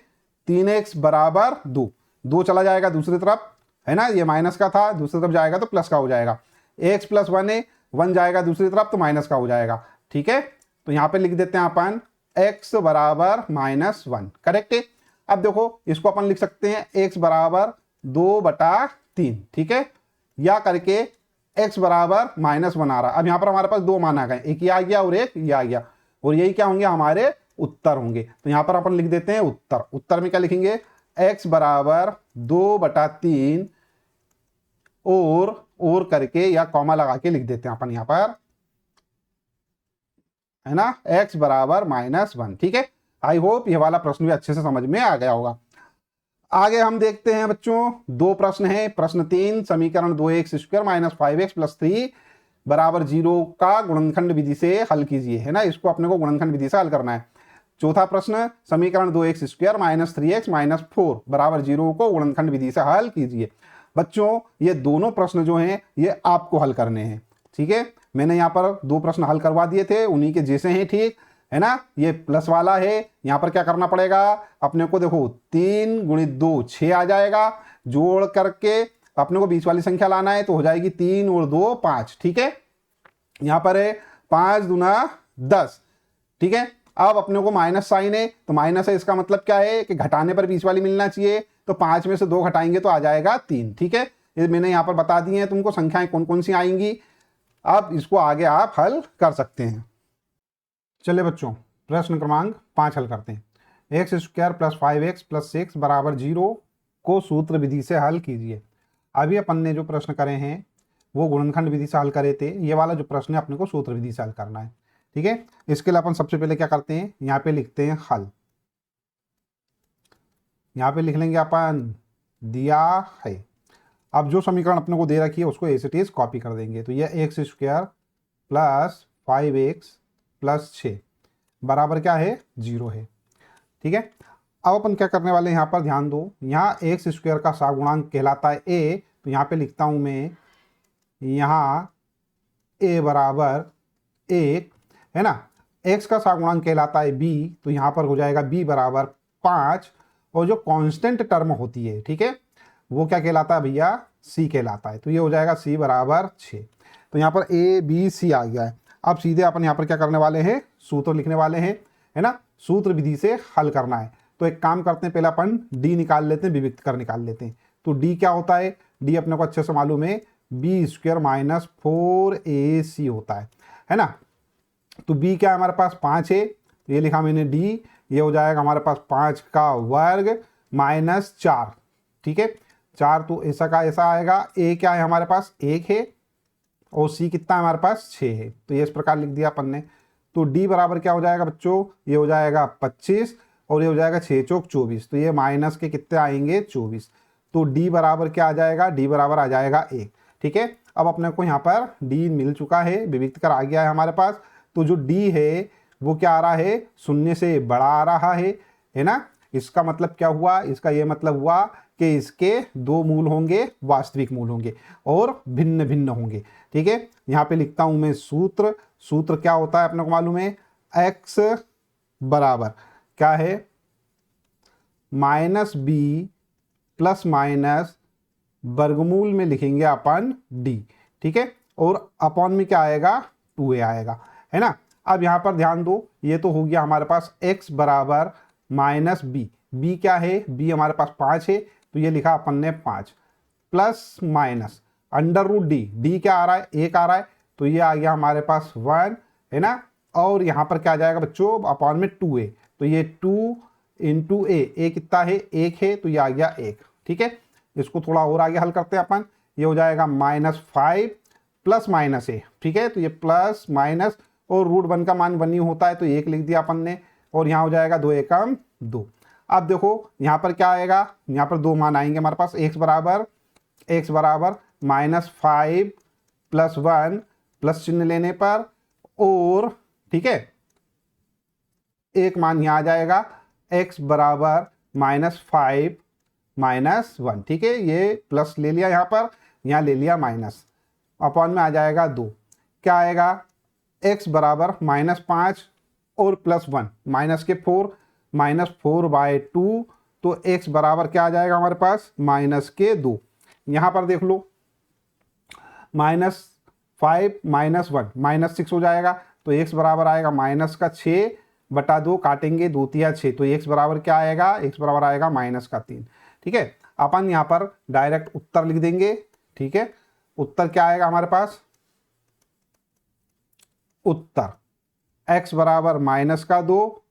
3x बराबर 2, 2 चला जाएगा दूसरी तरफ, है ना, ये माइनस का था, दूसरी तरफ जाएगा तो प्लस का हो जाएगा, x प्लस 1 है, 1 जाएगा दूसरी तरफ तो माइनस का हो जाएगा। ठीक है, तो यहां पे लिख देते हैं अपन x बराबर माइनस 1, करेक्ट है। अब देखो इसको अपन लिख सकते हैं x बराबर 2/3, ठीक है, या करके x बराबर माइनस 1 आ रहा। अब यहां पर हमारे पास 2 मान आ गए, एक ये आ गया और एक ये आ गया, और यही क्या होंगे हमारे उत्तर होंगे। तो यहां पर अपन लिख देते हैं उत्तर, उत्तर में क्या लिखेंगे x बराबर 2/3 और करके या कॉमा लगा के लिख देते हैं अपन यहां पर, है ना, x बराबर माइनस 1। ठीक है, आई होप ये वाला प्रश्न भी अच्छे से समझ में आ गया होगा। आगे हम देखते हैं बच्चों, 2 प्रश्न है। प्रश्न 3, समीकरण 2x square minus 5x plus 3 बराबर 0 का गुणनखंड विधि से हल कीजिए, है ना, इसको अपने को गुणनखंड विधि से हल करना है। चौथा प्रश्न, समीकरण 2x square minus 3x minus 4 बराबर 0 को गुणनखंड विधि से हल कीजिए। बच्चों ये दोनों प्रश्न जो हैं ये आपको हल करने हैं, ठीक है, मैंने यहाँ पर 2 प्रश्न हल करवा दिए थे, उन्हीं के जैसे हैं, ठीक है ना। ये प्लस वाला है, यहाँ पर क्या करना पड़ेगा अपने को, देखो 3 गुणित 2 6 आ जाएगा, जोड़ करके अपने को बीच वाली संख्या लाना है तो हो जाएगी 3 और 2 5, ठीक है, यहाँ पर है 5 दूना 10, ठीक है। अब अपने को माइनस साइन है तो माइनस है, इसका मतलब क्या है कि घटाने पर बीच वाली मिलना चाहिए, तो 5 में से 2 घटाएंगे तो आ जाएगा 3, ठीक है। ये मैंने यहाँ पर बता दी है तुमको संख्याएं कौन कौन सी आएंगी, अब इसको आगे आप हल कर सकते हैं। चलिए बच्चों प्रश्न क्रमांक 5 हल करते हैं। X square plus 5x plus 6 बराबर 0 को सूत्र विधि से हल कीजिए। अभी अपन ने जो प्रश्न करे हैं वो गुणनखंड विधि से हल करे थे, ये वाला जो प्रश्न है अपने को सूत्र विधि से हल करना है, ठीक है। इसके लिए अपन सबसे पहले क्या करते हैं, यहाँ पे लिखते हैं हल, यहाँ पे लिख लेंगे अपन दिया है। अब जो समीकरण अपने को दे रखी है उसको एज इट इज कॉपी कर देंगे, तो ये x square plus 5x plus 6 बराबर क्या है 0 है, ठीक है। अब अपन क्या करने वाले हैं, यहाँ पर ध्यान दो, यहाँ एक्स स्क्वायर का सगुणांक कहलाता है a, तो यहाँ पे लिखता हूँ मैं यहाँ a बराबर 1, है ना। x का सगुणांक कहलाता है b, तो यहाँ पर हो जाएगा b बराबर 5, और जो कांस्टेंट टर्म होती है, ठीक है, वो क्या कहलाता है भैया c कहलाता है, तो ये हो जाएगा c बराबर 6। तो यहाँ पर a b c आ गया है। अब सीधे अपन यहाँ पर क्या करने वाले हैं, सूत्र लिखने वाले हैं, है ना, सूत्र विधि से हल करना है। तो एक काम करते हैं, पहले अपन d निकाल लेते हैं, विविक्त कर निकाल लेते हैं। तो d क्या होता है, d अपने को अच्छे से मालूम है, b स्क्वायर माइनस 4ac होता है ना। तो b क्या है हमारे पास 5 है, ये लिखा मैंने d, ये हो जाएगा हमारे पास 5 का वर्ग माइनस 4, ठीक है, 4 तो ऐसा का ऐसा आएगा। a क्या है हमारे पास 1 है, और c कितना है हमारे पास 6 है, तो ये इस प्रकार लिख दिया अपन ने। तो d बराबर क्या हो जाएगा बच्चों, ये हो जाएगा 25, और ये हो जाएगा 6 चौक 24, तो ये माइनस के कितने आएंगे 24। तो d बराबर क्या आ जाएगा, d बराबर आ जाएगा 1, ठीक है। अब अपने को यहाँ पर d मिल चुका है, विविक्त कर आ गया है हमारे पास। तो जो d है वो क्या आ रहा है, शून्य से बड़ा आ रहा है ना। इसका मतलब क्या हुआ, इसका ये मतलब हुआ कि इसके दो मूल होंगे, वास्तविक मूल होंगे और भिन्न भिन्न होंगे। ठीक है, यहाँ पे लिखता हूं मैं सूत्र। सूत्र क्या होता है अपने को मालूम है, x बराबर क्या है, माइनस बी प्लस माइनस वर्गमूल में लिखेंगे अपन d। ठीक है, और अपॉन में क्या आएगा, 2a आएगा, है ना। अब यहां पर ध्यान दो, ये तो हो गया हमारे पास x बराबर माइनस बी। बी क्या है, बी हमारे पास 5 है, तो ये लिखा अपन ने 5 plus minus under root D. D क्या आ रहा है, 1 आ रहा है, तो ये आ गया हमारे पास 1, है ना। और यहाँ पर क्या आ जाएगा बच्चों, अपॉन में 2a, तो ये 2 इंटू ए कितना है, 1 है, तो ये आ गया 1। ठीक है, इसको थोड़ा और आगे हल करते हैं अपन। ये हो जाएगा -5 प्लस माइनस ए। ठीक है, तो ये प्लस माइनस और रूट 1 का मान 1 ही होता है, तो 1 लिख दिया अपन ने, और यहाँ हो जाएगा 2 एकम 2। अब देखो यहाँ पर क्या आएगा, यहाँ पर दो मान आएंगे हमारे पास, x बराबर -5 प्लस 1 प्लस चिन्ह लेने पर, और ठीक है एक मान यहाँ आ जाएगा x बराबर -5 -1। ठीक है, ये प्लस ले लिया यहाँ पर, यहाँ ले लिया माइनस, अपॉन में आ जाएगा 2। क्या आएगा, x बराबर -5 और प्लस 1 माइनस के 4, -4/2, तो x बराबर क्या आ जाएगा हमारे पास, -2। यहाँ पर देख लो, -5 -1 -6 हो जाएगा, तो x बराबर आएगा -6/2, काटेंगे 2 तिया 6, तो x बराबर क्या आएगा, x बराबर आएगा -3। ठीक है, अपन यहाँ पर डायरेक्ट उत्तर लिख देंगे। ठीक है, उत्तर क्या आएगा हमारे पास, उत्तर x बराबर -2,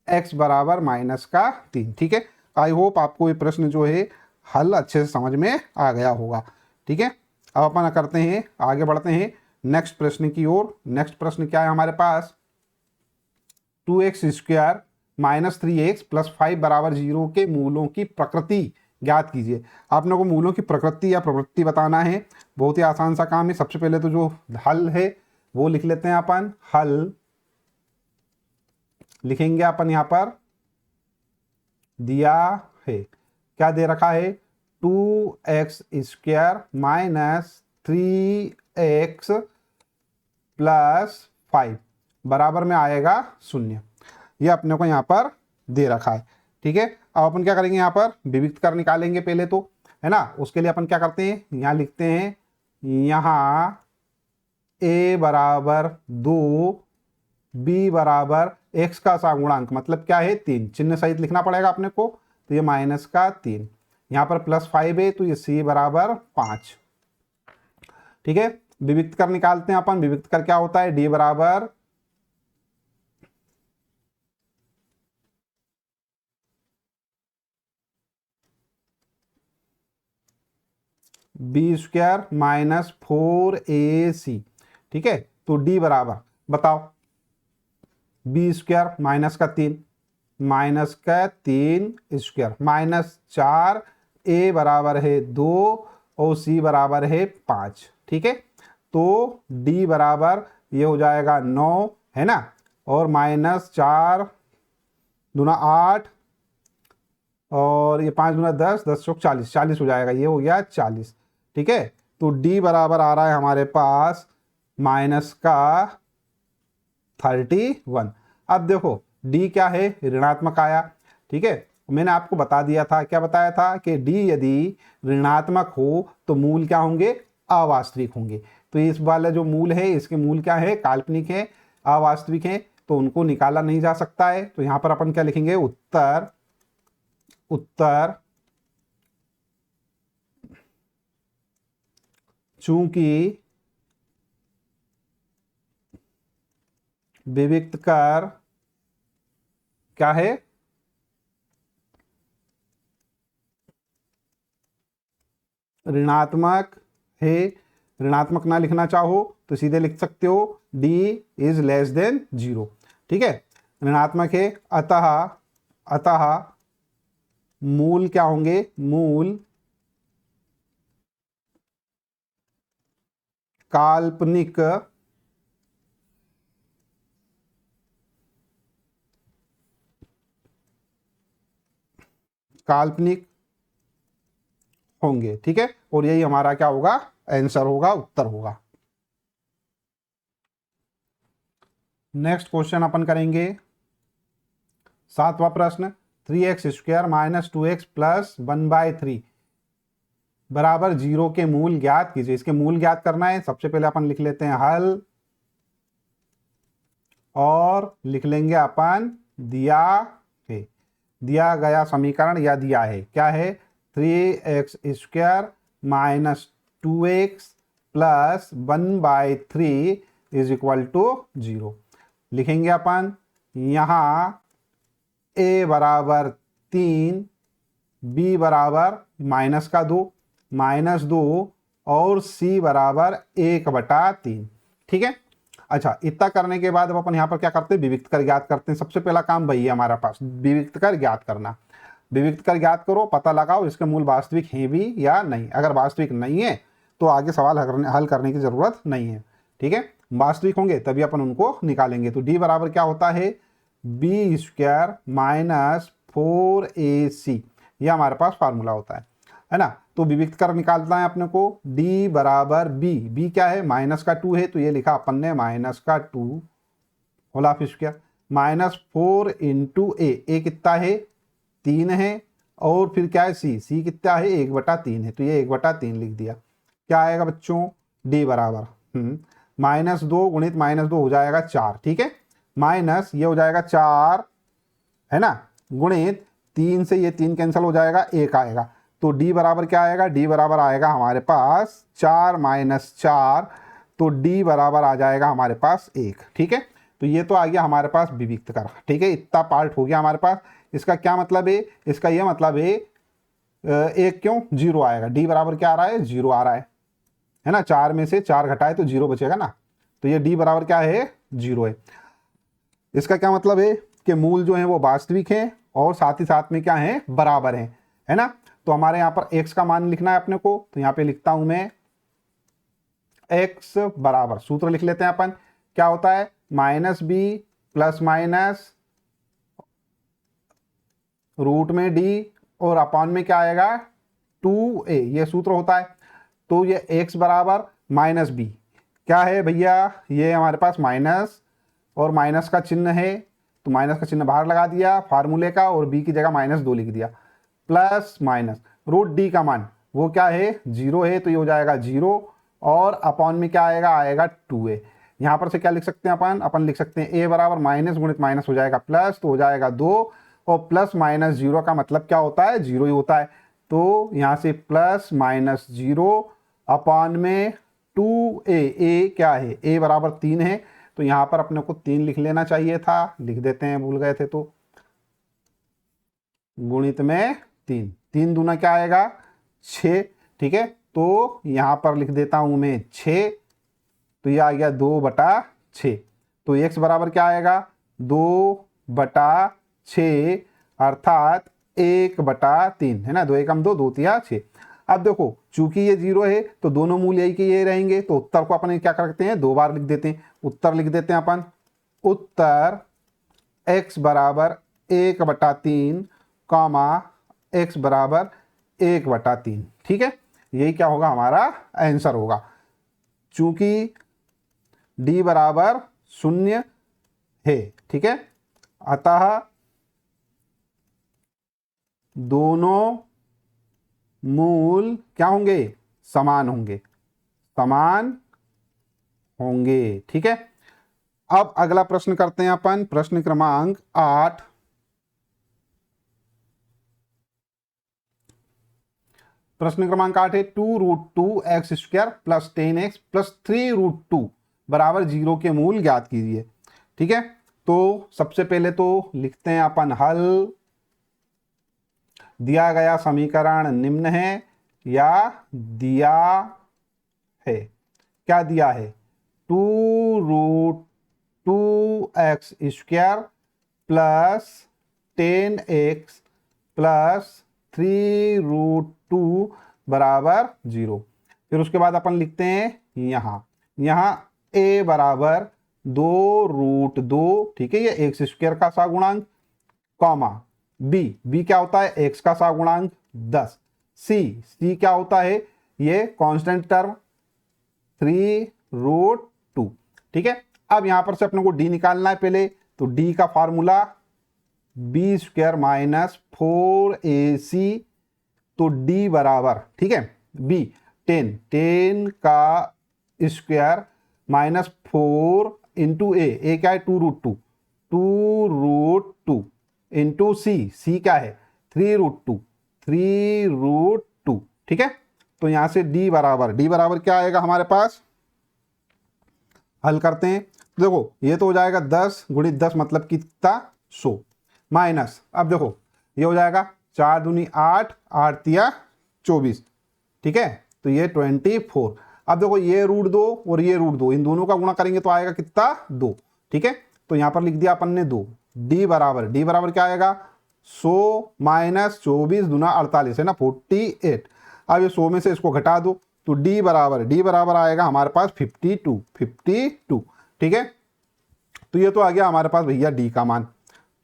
x बराबर -3। ठीक है, आई होप आपको ये प्रश्न जो है हल अच्छे से समझ में आ गया होगा। ठीक है, अब अपन करते हैं, आगे बढ़ते हैं नेक्स्ट प्रश्न की ओर। नेक्स्ट प्रश्न क्या है हमारे पास, 2x² -3x + 5 बराबर 0 के मूलों की प्रकृति ज्ञात कीजिए। आपने को मूलों की प्रकृति या प्रवृत्ति बताना है, बहुत ही आसान सा काम है। सबसे पहले तो जो हल है वो लिख लेते हैं अपन, हल लिखेंगे अपन, यहाँ पर दिया है, क्या दे रखा है, 2x² -3x + 5 बराबर में आएगा 0। ये अपने को यहाँ पर दे रखा है। ठीक है, अब अपन क्या करेंगे, यहाँ पर विविक्त कर निकालेंगे पहले तो, है ना। उसके लिए अपन क्या करते हैं, यहाँ लिखते हैं, यहाँ a बराबर 2, b बराबर x का सगुणांक मतलब क्या है, 3, चिन्ह सहित लिखना पड़ेगा अपने को, तो ये -3, यहाँ पर +5 है, तो ये c बराबर 5। ठीक है, विविक्त कर निकालते हैं अपन। विविक्त कर क्या होता है, d बराबर b² -4ac। ठीक है, तो d बराबर बताओ, b² -3 -3² -4, a बराबर है 2 और c बराबर है 5। ठीक है, तो d बराबर ये हो जाएगा 9, है ना, और -4 दूना 8, और ये 5 दूना 10, 10 चौक 40, 40 हो जाएगा, ये हो गया 40। ठीक है, तो d बराबर आ रहा है हमारे पास -31। अब देखो d क्या है, ऋणात्मक आया। ठीक है, मैंने आपको बता दिया था, क्या बताया था कि d यदि ऋणात्मक हो तो मूल क्या होंगे, अवास्तविक होंगे। तो इस वाला जो मूल है, इसके मूल क्या है, काल्पनिक है, अवास्तविक है, तो उनको निकाला नहीं जा सकता है। तो यहां पर अपन क्या लिखेंगे, उत्तर चूंकि विविक्त कर क्या है, ऋणात्मक है। ऋणात्मक ना लिखना चाहो तो सीधे लिख सकते हो d इज <0। ठीक है, ऋणात्मक है, अतः मूल क्या होंगे, मूल काल्पनिक काल्पनिक होंगे। ठीक है, और यही हमारा क्या होगा, आंसर होगा, उत्तर होगा। नेक्स्ट क्वेश्चन अपन करेंगे 7वां प्रश्न, 3x² - 2x + 1/3 बराबर 0 के मूल ज्ञात कीजिए। इसके मूल ज्ञात करना है। सबसे पहले अपन लिख लेते हैं हल, और लिख लेंगे अपन दिया है, दिया गया समीकरण या दिया है, क्या है, 3x² - 2x + 1/3 = 0। लिखेंगे अपन यहाँ a बराबर 3, b बराबर -2 और c बराबर 1/3। ठीक है, अच्छा, इतना करने के बाद अब अपन यहाँ पर क्या करते हैं, विविक्त कर ज्ञात करते हैं। सबसे पहला काम वही है हमारा पास, विविक्त कर ज्ञात करना। विविक्त कर ज्ञात करो, पता लगाओ इसके मूल वास्तविक हैं भी या नहीं। अगर वास्तविक नहीं है तो आगे सवाल हल करने की जरूरत नहीं है। ठीक है, वास्तविक होंगे तभी अपन उनको निकालेंगे। तो d बराबर क्या होता है, b² - 4ac, यह हमारे पास फार्मूला होता है ना। तो विविक्त कर निकालना है अपने को, d बराबर b क्या है, -2 है, तो ये लिखा अपन ने -2 होल स्क्वायर -4 × a कितना है, 3 है, और फिर क्या है c कितना है, 1/3 है, तो ये 1/3 लिख दिया। क्या आएगा बच्चों, d बराबर -2 गुणित -2 हो जाएगा 4। ठीक है, माइनस ये हो जाएगा 4, है ना, गुणित 3 से ये 3 कैंसिल हो जाएगा, 1 आएगा। तो d बराबर क्या आएगा, d बराबर आएगा हमारे पास 4 - 4, तो d बराबर आ जाएगा हमारे पास 1। ठीक है, तो ये तो आ गया हमारे पास विविक्त कर। ठीक है, इतना पार्ट हो गया हमारे पास। इसका क्या मतलब है, इसका ये मतलब है 1 क्यों 0 आएगा, d बराबर क्या आ रहा है, 0 आ रहा है ना। 4 में से 4 घटाए तो 0 बचेगा ना, तो ये d बराबर क्या है, 0 है। इसका क्या मतलब है कि मूल जो है वो वास्तविक है और साथ ही साथ में क्या है, बराबर है ना। तो हमारे यहाँ पर x का मान लिखना है अपने को, तो यहाँ पे लिखता हूं मैं x बराबर, सूत्र लिख लेते हैं अपन, क्या होता है, -b ± √d और अपॉन में क्या आएगा, 2a, ये सूत्र होता है। तो ये x बराबर -b क्या है भैया, ये हमारे पास माइनस और माइनस का चिन्ह है, तो माइनस का चिन्ह बाहर लगा दिया फार्मूले का, और b की जगह -2 लिख दिया, प्लस माइनस √d का मान वो क्या है, 0 है, तो ये हो जाएगा 0, और अपॉन में क्या आएगा, आएगा 2a। यहाँ पर से क्या लिख सकते हैं अपन लिख सकते हैं a बराबर माइनस गुणित माइनस हो जाएगा प्लस, तो हो जाएगा 2, और प्लस -0 का मतलब क्या होता है, 0 ही होता है। तो यहाँ से +-0 अपॉन में 2a, a क्या है, a बराबर 3 है, तो यहाँ पर अपने को 3 लिख लेना चाहिए था, लिख देते हैं, भूल गए थे तो, गुणित में 3, 3 दूना क्या आएगा, 6। ठीक है, तो यहाँ पर लिख देता हूं मैं 6, तो ये आ गया 2/6। तो x बराबर क्या आएगा, 2/6 अर्थात 1/3, है ना, 2 × 2 2 × 6। अब देखो चूंकि ये 0 है तो दोनों मूल यही के ये रहेंगे, तो उत्तर को अपन क्या करते हैं, 2 बार लिख देते हैं। उत्तर लिख देते हैं अपन, उत्तर x बराबर 1/3 कॉमा x बराबर 1/3। ठीक है, यही क्या होगा, हमारा आंसर होगा। चूंकि d बराबर 0 है, ठीक है, अतः दोनों मूल क्या होंगे, समान होंगे, समान होंगे। ठीक है, अब अगला प्रश्न करते हैं अपन, प्रश्न क्रमांक 8। प्रश्न क्रमांक 8 है 2√2x² + 10x + 3√2 बराबर 0 के मूल ज्ञात कीजिए। ठीक है, तो सबसे पहले तो लिखते हैं अपन हल। दिया गया समीकरण निम्न है या दिया है, क्या दिया है, 2√2x² + 10x + 3√2 बराबर 0। फिर उसके बाद अपन लिखते हैं यहाँ a बराबर 2√2, ठीक है, ये x² का सगुणांक, कॉमा बी क्या होता है, एक्स का सगुणांक 10। सी क्या होता है, ये कांस्टेंट टर्म 3√2। ठीक है, अब यहां पर से अपने को डी निकालना है पहले, तो डी का formula B square minus 4ac, तो डी बराबर, ठीक है, बी 10 का स्क्वायर माइनस 4 इंटू ए क्या है 2√2, 2√2 इंटू सी क्या है 3√2, ठीक है। तो यहां से डी बराबर क्या आएगा हमारे पास, हल करते हैं। देखो ये तो हो जाएगा 10 गुणित 10 मतलब कितना 100, माइनस अब देखो ये हो जाएगा 4 दूनी 8, 8 तिया 24, ठीक है, तो ये 24। अब देखो ये √2 और ये √2, इन दोनों का गुणा करेंगे तो आएगा कितना 2, ठीक है। तो यहां पर लिख दिया अपन ने 2। डी बराबर क्या आएगा 100 माइनस 24 दूना 48 है ना 48। अब ये 100 में से इसको घटा दो, तो डी बराबर आएगा हमारे पास 52, ठीक है। तो ये तो आ गया हमारे पास भैया डी का मान,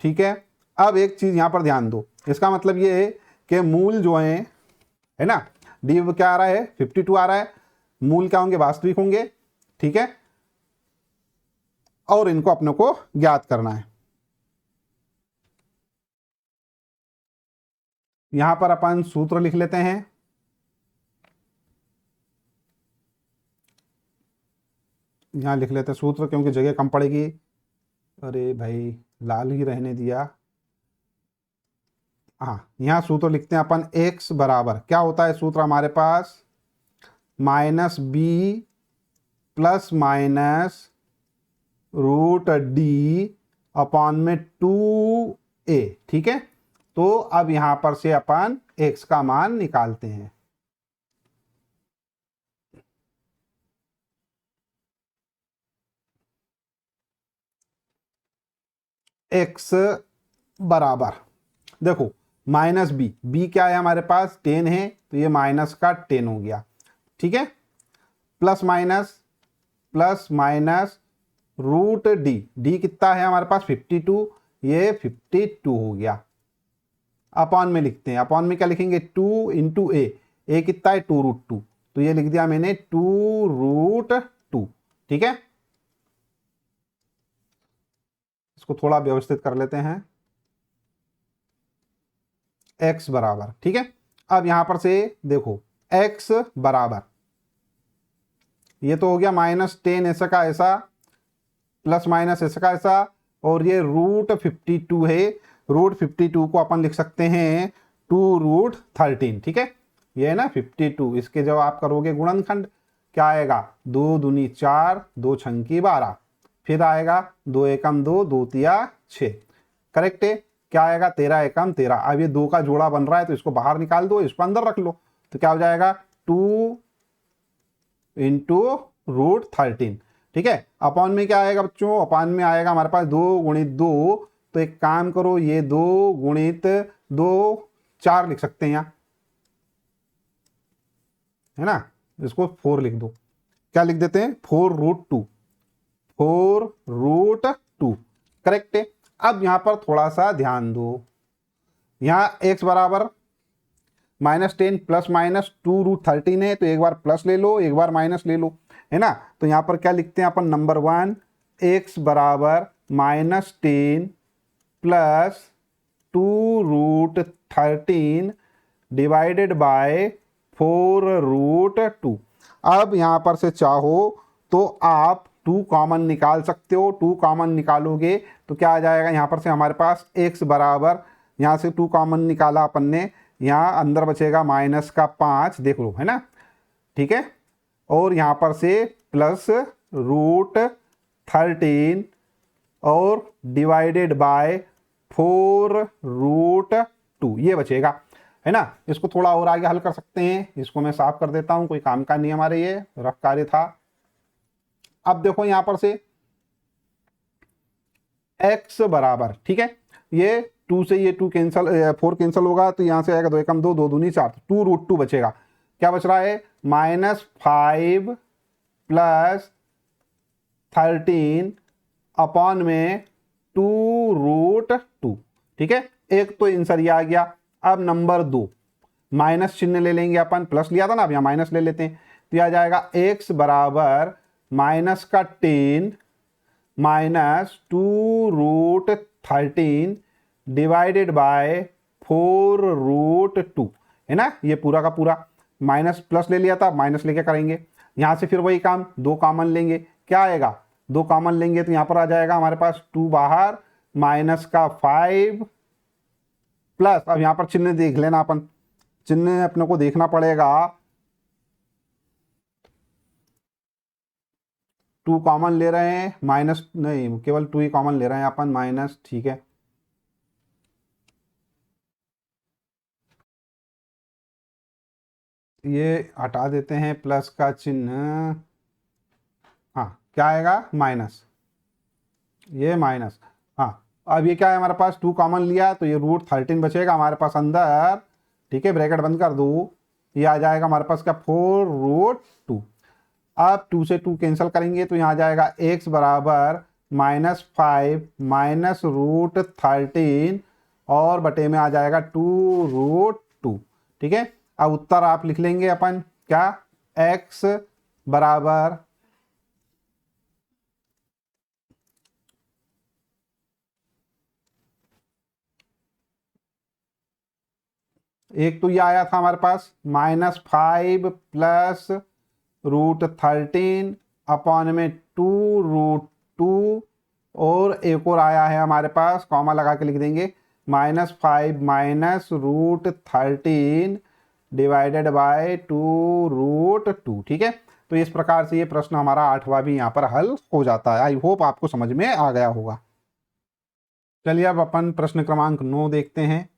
ठीक है। अब एक चीज यहां पर ध्यान दो, इसका मतलब ये है कि मूल जो है ना, डी क्या आ रहा है 52 आ रहा है, मूल क्या होंगे वास्तविक होंगे, ठीक है, और इनको अपने को ज्ञात करना है। यहां पर अपन सूत्र लिख लेते हैं, यहां लिख लेते हैं सूत्र क्योंकि जगह कम पड़ेगी। अरे भाई लाल ही रहने दिया, हाँ यहां सूत्र लिखते हैं अपन, एक्स बराबर क्या होता है सूत्र हमारे पास, minus B plus minus √d upon में 2a, ठीक है। तो अब यहां पर से अपन x का मान निकालते हैं। x बराबर देखो माइनस बी क्या है हमारे पास 10 है, तो ये माइनस का 10 हो गया, ठीक है, प्लस माइनस √d कितना है हमारे पास 52, ये 52 हो गया। अपॉन में लिखते हैं, अपॉन में क्या लिखेंगे 2 इंटू ए कितना है 2√2, तो ये लिख दिया मैंने 2√2, ठीक है। इसको थोड़ा व्यवस्थित कर लेते हैं, x बराबर, ठीक है। अब यहां पर से देखो x बराबर ये तो हो गया -10 ऐसा का ऐसा प्लस माइनस ऐसा का ऐसा, और ये √52 है, √52 को अपन लिख सकते हैं 2√13, ठीक है, ये है ना 52। इसके जब आप करोगे गुणनखंड क्या आएगा 2 दूनी 4, 2 छंकी 12, फिर आएगा 2 एकम 2, 2 तिया 6, करेक्ट है। क्या आएगा 13 एकम 13। अब ये 2 का जोड़ा बन रहा है तो इसको बाहर निकाल दो, इसको अंदर रख लो, तो क्या हो जाएगा 2 इंटू √13, ठीक है। अपॉन में क्या आएगा बच्चों, अपॉन में आएगा हमारे पास 2 गुणित 2, तो एक काम करो ये 2 गुणित 2 4 लिख सकते हैं यहां, है ना, इसको 4 लिख दो, क्या लिख देते हैं 4√2, करेक्ट है। अब यहां पर थोड़ा सा ध्यान दो, यहां x बराबर -10 प्लस माइनस 2√13 है, तो एक बार प्लस ले लो एक बार माइनस ले लो, है ना। तो यहां पर क्या लिखते हैं अपन, नंबर 1 x बराबर -10 प्लस 2√13 डिवाइडेड बाय 4√2। अब यहां पर से चाहो तो आप 2 कॉमन निकाल सकते हो, 2 कॉमन निकालोगे तो क्या आ जाएगा यहां पर से हमारे पास x बराबर, यहां से 2 कॉमन निकाला अपन ने, यहां अंदर बचेगा -5, देख लो, है ना, ठीक है, और यहां पर से प्लस √13 और डिवाइडेड बाय 4√2 ये बचेगा, है ना। इसको थोड़ा और आगे हल कर सकते हैं, इसको मैं साफ कर देता हूं, कोई काम का नहीं हमारे, ये रफ कार्य था। अब देखो यहां पर से x बराबर, ठीक है, ये 2 से ये 2 कैंसल 4 कैंसल होगा, तो यहां से आएगा 2 एकम 2, 2 दूनी 4, 2√2 बचेगा। क्या बच रहा है -5 प्लस 13 अपॉन में 2√2, ठीक है। एक तो आंसर ये आ गया। अब नंबर 2 माइनस चिन्ह ले लेंगे अपन, प्लस लिया था ना, अब यहाँ माइनस ले लेते हैं। तो यह आ जाएगा x बराबर माइनस का 10 माइनस 2√13 डिवाइडेड बाय 4√2 है ना। ये पूरा का पूरा माइनस प्लस ले लिया था, माइनस लेके करेंगे। यहाँ से फिर वही काम, 2 कॉमन लेंगे, क्या आएगा 2 कॉमन लेंगे तो यहाँ पर आ जाएगा हमारे पास 2 बाहर, माइनस का 5 प्लस, अब यहाँ पर चिन्ह देख लेना अपन, चिन्ह अपने को देखना पड़ेगा। 2 कॉमन ले रहे हैं, माइनस नहीं, केवल 2 ही कॉमन ले रहे हैं अपन, माइनस, ठीक है। ये हटा देते हैं प्लस का चिन्ह, हाँ क्या आएगा माइनस, ये माइनस, हाँ। अब ये क्या है हमारे पास 2 कॉमन लिया तो ये √13 बचेगा हमारे पास अंदर, ठीक है, ब्रैकेट बंद कर दो। ये आ जाएगा हमारे पास क्या 4√2। अब 2 से 2 कैंसिल करेंगे तो यहाँ आ जाएगा x बराबर -5 माइनस √13 और बटे में आ जाएगा 2√2, ठीक है। अब उत्तर आप लिख लेंगे अपन क्या, x बराबर एक तो ये आया था हमारे पास -5 प्लस √13 अपॉन में 2√2 और एक और आया है हमारे पास, कॉमा लगा के लिख देंगे, -5 माइनस √13 डिवाइडेड बाय 2√2, ठीक है। तो इस प्रकार से ये प्रश्न हमारा 8वां भी यहाँ पर हल हो जाता है। आई होप आपको समझ में आ गया होगा। चलिए अब अपन प्रश्न क्रमांक 9 देखते हैं।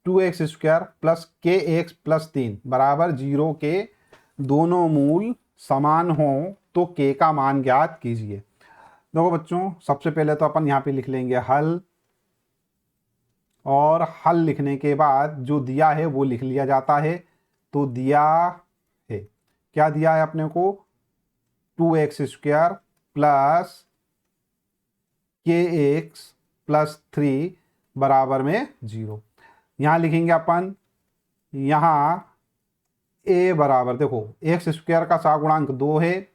2x² प्लस kx प्लस 3 बराबर 0 के दोनों मूल समान हो तो k का मान ज्ञात कीजिए। देखो बच्चों, सबसे पहले तो अपन यहाँ पे लिख लेंगे हल, और हल लिखने के बाद जो दिया है वो लिख लिया जाता है। तो दिया है, क्या दिया है अपने को, 2x² प्लस kx प्लस 3 बराबर में 0। यहाँ लिखेंगे अपन, यहाँ a बराबर, देखो x² का सहगुणांक 2 है,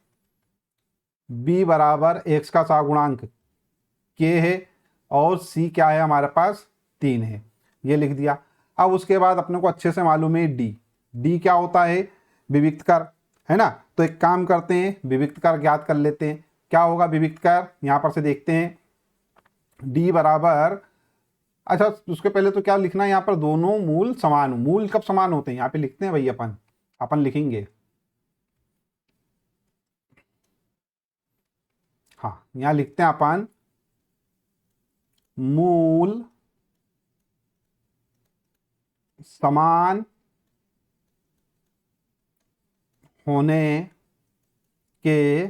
b बराबर x का सहगुणांक k है, और c क्या है हमारे पास 3 है, ये लिख दिया। अब उसके बाद अपने को अच्छे से मालूम है d क्या होता है, विविक्त कर, है ना। तो एक काम करते हैं, विविक्त कर ज्ञात कर लेते हैं। क्या होगा विविक्त कर, यहाँ पर से देखते हैं, d बराबर, अच्छा उसके पहले तो क्या लिखना है यहाँ पर, दोनों मूल समान हो। मूल कब समान होते हैं, यहाँ पे लिखते हैं भाई, अपन लिखेंगे, हाँ यहाँ लिखते हैं अपन, मूल समान होने के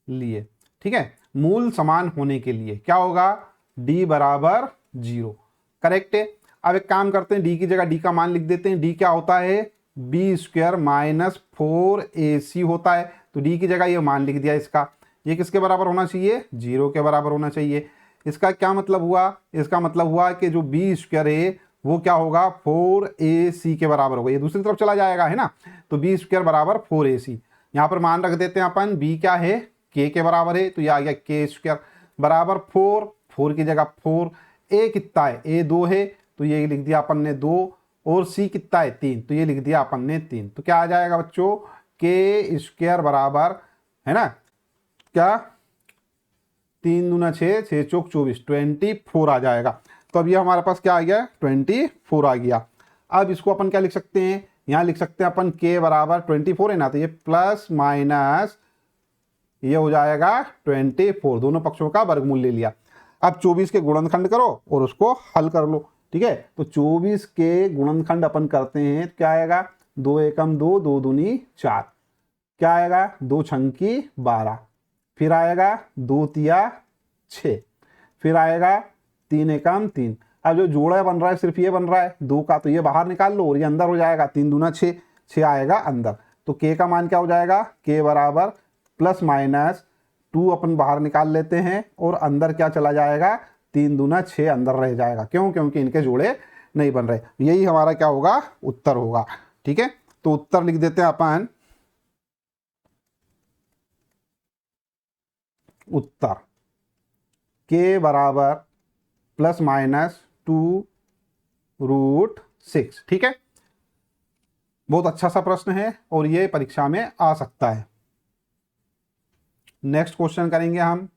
लिए, ठीक है। मूल समान होने के लिए क्या होगा, d बराबर 0, करेक्ट है। अब एक काम करते हैं, d की जगह d का मान लिख देते हैं। d क्या होता है, b² माइनस 4ac होता है। तो d की जगह ये मान लिख दिया इसका। ये किसके बराबर होना चाहिए, 0 के बराबर होना चाहिए। इसका क्या मतलब हुआ, इसका मतलब हुआ कि जो b² है वो क्या होगा, 4ac के बराबर होगा। ये दूसरी तरफ चला जाएगा, है ना। तो b² बराबर 4ac। यहाँ पर मान रख देते हैं अपन, b क्या है, k के बराबर है, तो ये आ गया k² बराबर 4 की जगह 4, a कितना है, a 2 है, तो ये लिख दिया अपन ने 2, और c कितना है 3, तो ये लिख दिया अपन ने 3। तो क्या आ जाएगा बच्चों, k² बराबर, है ना, क्या 3 दूना 6, 6 चौक 24, 24 आ जाएगा। तो अब ये हमारे पास क्या आ गया, 24 आ गया। अब इसको अपन क्या लिख सकते हैं, यहाँ लिख सकते हैं अपन k बराबर 24 है ना, तो ये प्लस माइनस ये हो जाएगा 24, दोनों पक्षों का वर्गमूल ले लिया। अब 24 के गुणनखंड करो और उसको हल कर लो, ठीक है। तो 24 के गुणनखंड अपन करते हैं, तो क्या आएगा, 2 एकम 2, 2 दूनी 4, क्या आएगा 2 छंकी 12, फिर आएगा 2 तिया 6, फिर आएगा 3 एकम 3। अब जो जोड़ा बन रहा है सिर्फ ये बन रहा है 2 का, तो ये बाहर निकाल लो और ये अंदर हो जाएगा, 3 दूना 6, 6 आएगा अंदर। तो k का मान क्या हो जाएगा, k बराबर प्लस माइनस 2 अपन बाहर निकाल लेते हैं और अंदर क्या चला जाएगा, 3 दूना 6 अंदर रह जाएगा। क्यों? क्योंकि इनके जोड़े नहीं बन रहे। यही हमारा क्या होगा, उत्तर होगा। ठीक है, तो उत्तर लिख देते हैं अपन, उत्तर के बराबर ±2√6। ठीक है, बहुत अच्छा सा प्रश्न है और ये परीक्षा में आ सकता है। नेक्स्ट क्वेश्चन करेंगे हम,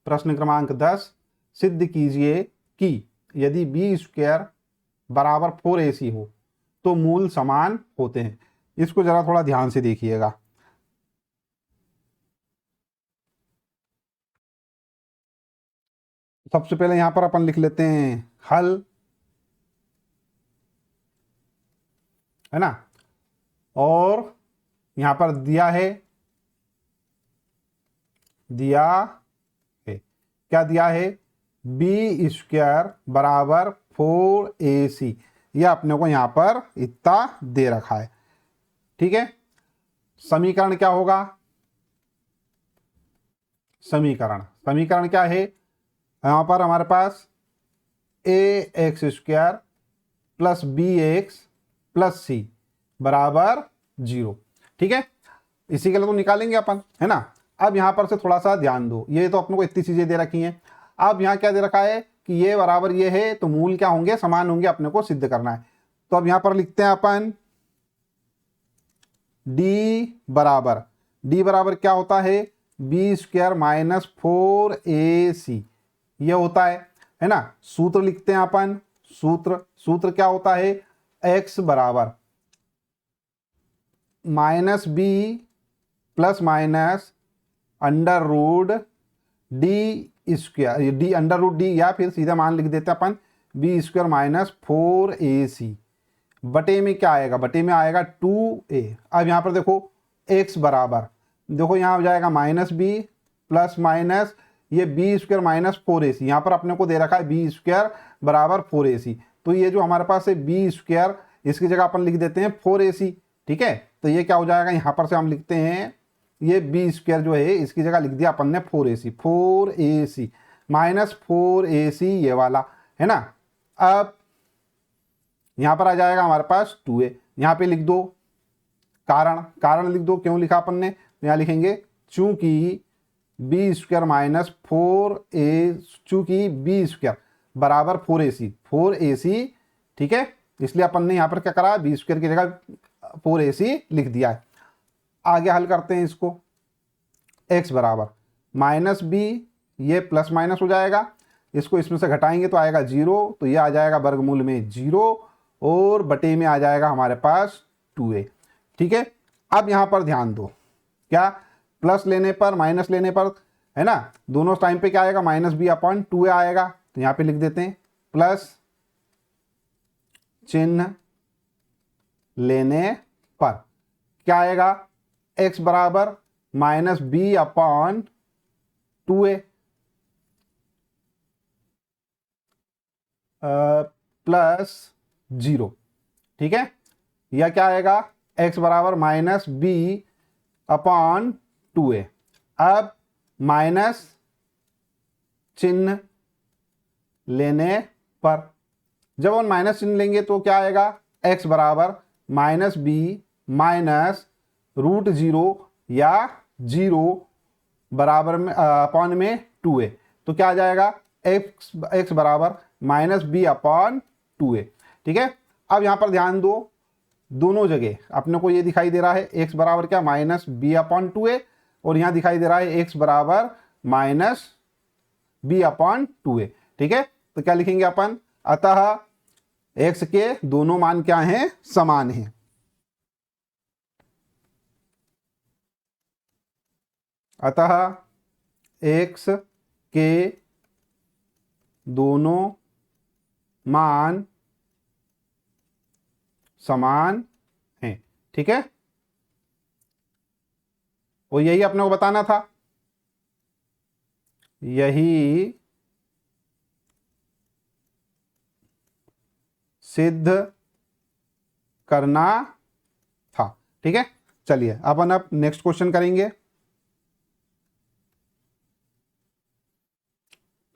प्रश्न क्रमांक 10। सिद्ध कीजिए कि यदि b² बराबर 4ac हो तो मूल समान होते हैं। इसको जरा थोड़ा ध्यान से देखिएगा। सबसे पहले यहां पर अपन लिख लेते हैं हल, है ना, और यहां पर दिया है, क्या दिया है, b² बराबर 4ac। यह अपने को यहां पर इतना दे रखा है। ठीक है, समीकरण क्या होगा, समीकरण क्या है, यहां पर हमारे पास ax² plus bx plus c बराबर 0। ठीक है, इसी के लिए तो निकालेंगे अपन, है ना। अब यहां पर से थोड़ा सा ध्यान दो, ये तो अपने को इतनी चीजें दे रखी हैं। अब यहां क्या दे रखा है कि ये बराबर ये है, तो मूल क्या होंगे, समान होंगे, अपने को सिद्ध करना है। तो अब यहां पर लिखते हैं अपन d बराबर क्या होता है, b² माइनस 4ac ये होता है ना। सूत्र लिखते हैं अपन, सूत्र क्या होता है, x बराबर -b प्लस माइनस √d या फिर सीधा मान लिख देते हैं अपन b² माइनस 4ac बटे में क्या आएगा, बटे में आएगा 2a। अब यहां पर देखो x बराबर, देखो यहां हो जाएगा -b प्लस माइनस ये b² माइनस 4ac। यहां पर अपने को दे रखा है b² बराबर 4ac, तो ये जो हमारे पास है b², इसकी जगह अपन लिख देते हैं 4ac। ठीक है, तो ये क्या हो जाएगा, यहां पर से हम लिखते हैं ये b² जो है इसकी जगह लिख दिया अपन ने 4ac माइनस 4ac ये वाला, है ना। अब यहां पर आ जाएगा हमारे पास 2a, यहां पे लिख दो कारण लिख दो, क्यों लिखा अपन ने, यहां लिखेंगे चूंकि b² माइनस 4a, चूंकि b² बराबर 4ac। ठीक है, इसलिए अपन ने यहां पर क्या करा, b² की जगह 4ac लिख दिया है। आगे हल करते हैं इसको, x बराबर -b, ये प्लस माइनस हो जाएगा, इसको इसमें से घटाएंगे तो आएगा 0, तो ये आ जाएगा वर्गमूल में 0 और बटे में आ जाएगा हमारे पास 2a। ठीक है, अब यहां पर ध्यान दो, क्या प्लस लेने पर माइनस लेने पर, है ना, दोनों टाइम पे क्या आएगा, -b/2a आएगा। तो यहां पे लिख देते हैं प्लस चिन्ह लेने पर क्या आएगा, x बराबर -b/2a प्लस 0। ठीक है, यह क्या आएगा, x बराबर -b/2a। अब माइनस चिन्ह लेने पर, जब हम माइनस चिन्ह लेंगे तो क्या आएगा, x बराबर -b माइनस √0 या 0 बराबर में अपॉन में 2a। तो क्या आ जाएगा, x बराबर -b/2a। ठीक है, अब यहां पर ध्यान दो, दोनों जगह अपने को ये दिखाई दे रहा है x बराबर क्या, -b/2a, और यहां दिखाई दे रहा है x बराबर -b/2a। ठीक है, तो क्या लिखेंगे अपन, अतः x के दोनों मान क्या हैं, समान हैं। अतः x के दोनों मान समान हैं। ठीक है, और यही अपने को बताना था, यही सिद्ध करना था। ठीक है, चलिए अपन अब नेक्स्ट क्वेश्चन करेंगे।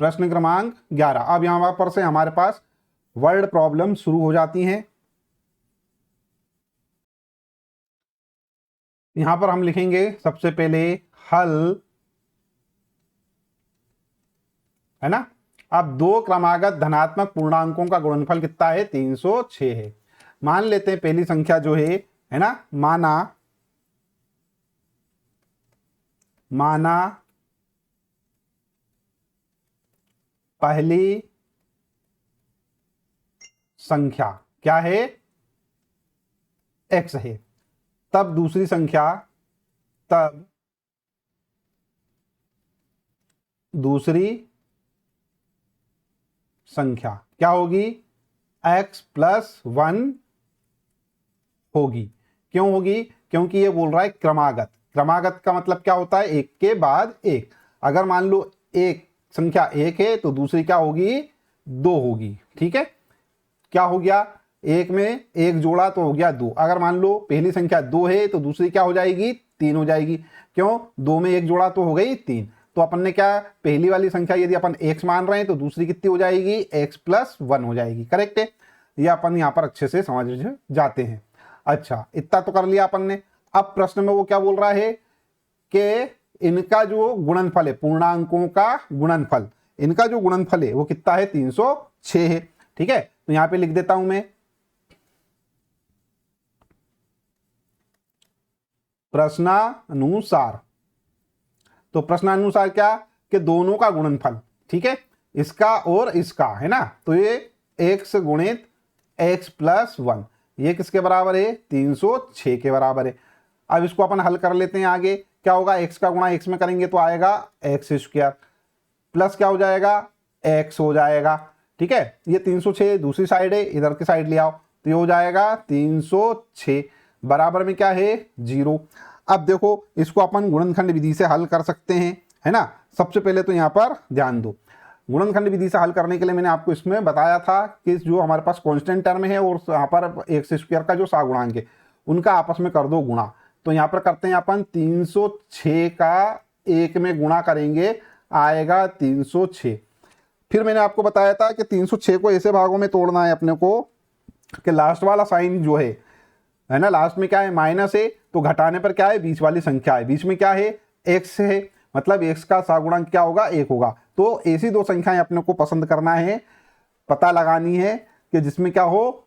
प्रश्न क्रमांक 11। अब यहां पर से हमारे पास वर्ड प्रॉब्लम शुरू हो जाती हैं। यहां पर हम लिखेंगे सबसे पहले हल, है ना। अब दो क्रमागत धनात्मक पूर्णांकों का गुणनफल कितना है, 306 है। मान लेते हैं पहली संख्या जो है ना, माना पहली संख्या क्या है, x है। तब दूसरी संख्या, तब दूसरी संख्या क्या होगी, x+1 होगी। क्यों होगी, क्योंकि ये बोल रहा है क्रमागत। क्रमागत का मतलब क्या होता है, एक के बाद एक। अगर मान लो एक संख्या 1 है तो दूसरी क्या होगी, 2 होगी। ठीक है, क्या हो गया, एक में एक जोड़ा तो हो गया 2। अगर मान लो पहली संख्या 2 है तो दूसरी क्या हो जाएगी, 3 हो जाएगी। क्यों, 2 में एक जोड़ा तो हो गई 3। तो अपन ने क्या, पहली वाली संख्या यदि अपन x मान रहे हैं तो दूसरी कितनी हो जाएगी, x+1 हो जाएगी। करेक्ट है, ये अपन यहां पर अच्छे से समझ जाते हैं। अच्छा, इतना तो कर लिया अपन ने। अब प्रश्न में वो क्या बोल रहा है कि इनका जो गुणनफल है, पूर्णांकों का गुणनफल, इनका जो गुणनफल है वो कितना है, 306 है। ठीक है, तो यहां पे लिख देता हूं मैं प्रश्नानुसार। तो प्रश्नानुसार क्या, कि दोनों का गुणनफल, ठीक है, इसका और इसका, है ना। तो ये x गुणित x+1, ये किसके बराबर है, 306 के बराबर है। अब इसको अपन हल कर लेते हैं। आगे क्या होगा, x का गुणा x में करेंगे तो आएगा x², प्लस क्या हो जाएगा, x हो जाएगा। ठीक है, ये 306 दूसरी साइड है, इधर की साइड ले आओ तो ये हो जाएगा 306, बराबर में क्या है, 0। अब देखो इसको अपन गुणनखंड विधि से हल कर सकते हैं, है ना। सबसे पहले तो यहाँ पर ध्यान दो, गुणनखंड विधि से हल करने के लिए मैंने आपको इसमें बताया था कि जो हमारे पास कांस्टेंट टर्म है और यहाँ पर x² का जो सहगुणांक है उनका आपस में कर दो गुणा। तो यहाँ पर करते हैं अपन 306 का 1 में गुणा करेंगे, आएगा 306। फिर मैंने आपको बताया था कि 306 को ऐसे भागों में तोड़ना है अपने को कि लास्ट वाला साइन जो है ना, लास्ट में क्या है, माइनस है, तो घटाने पर क्या है, बीच वाली संख्या है, बीच में क्या है, x है, मतलब x का सहगुणांक क्या होगा, 1 होगा। तो ऐसी दो संख्याएं अपने को पसंद करना है, पता लगानी है कि जिसमें क्या हो,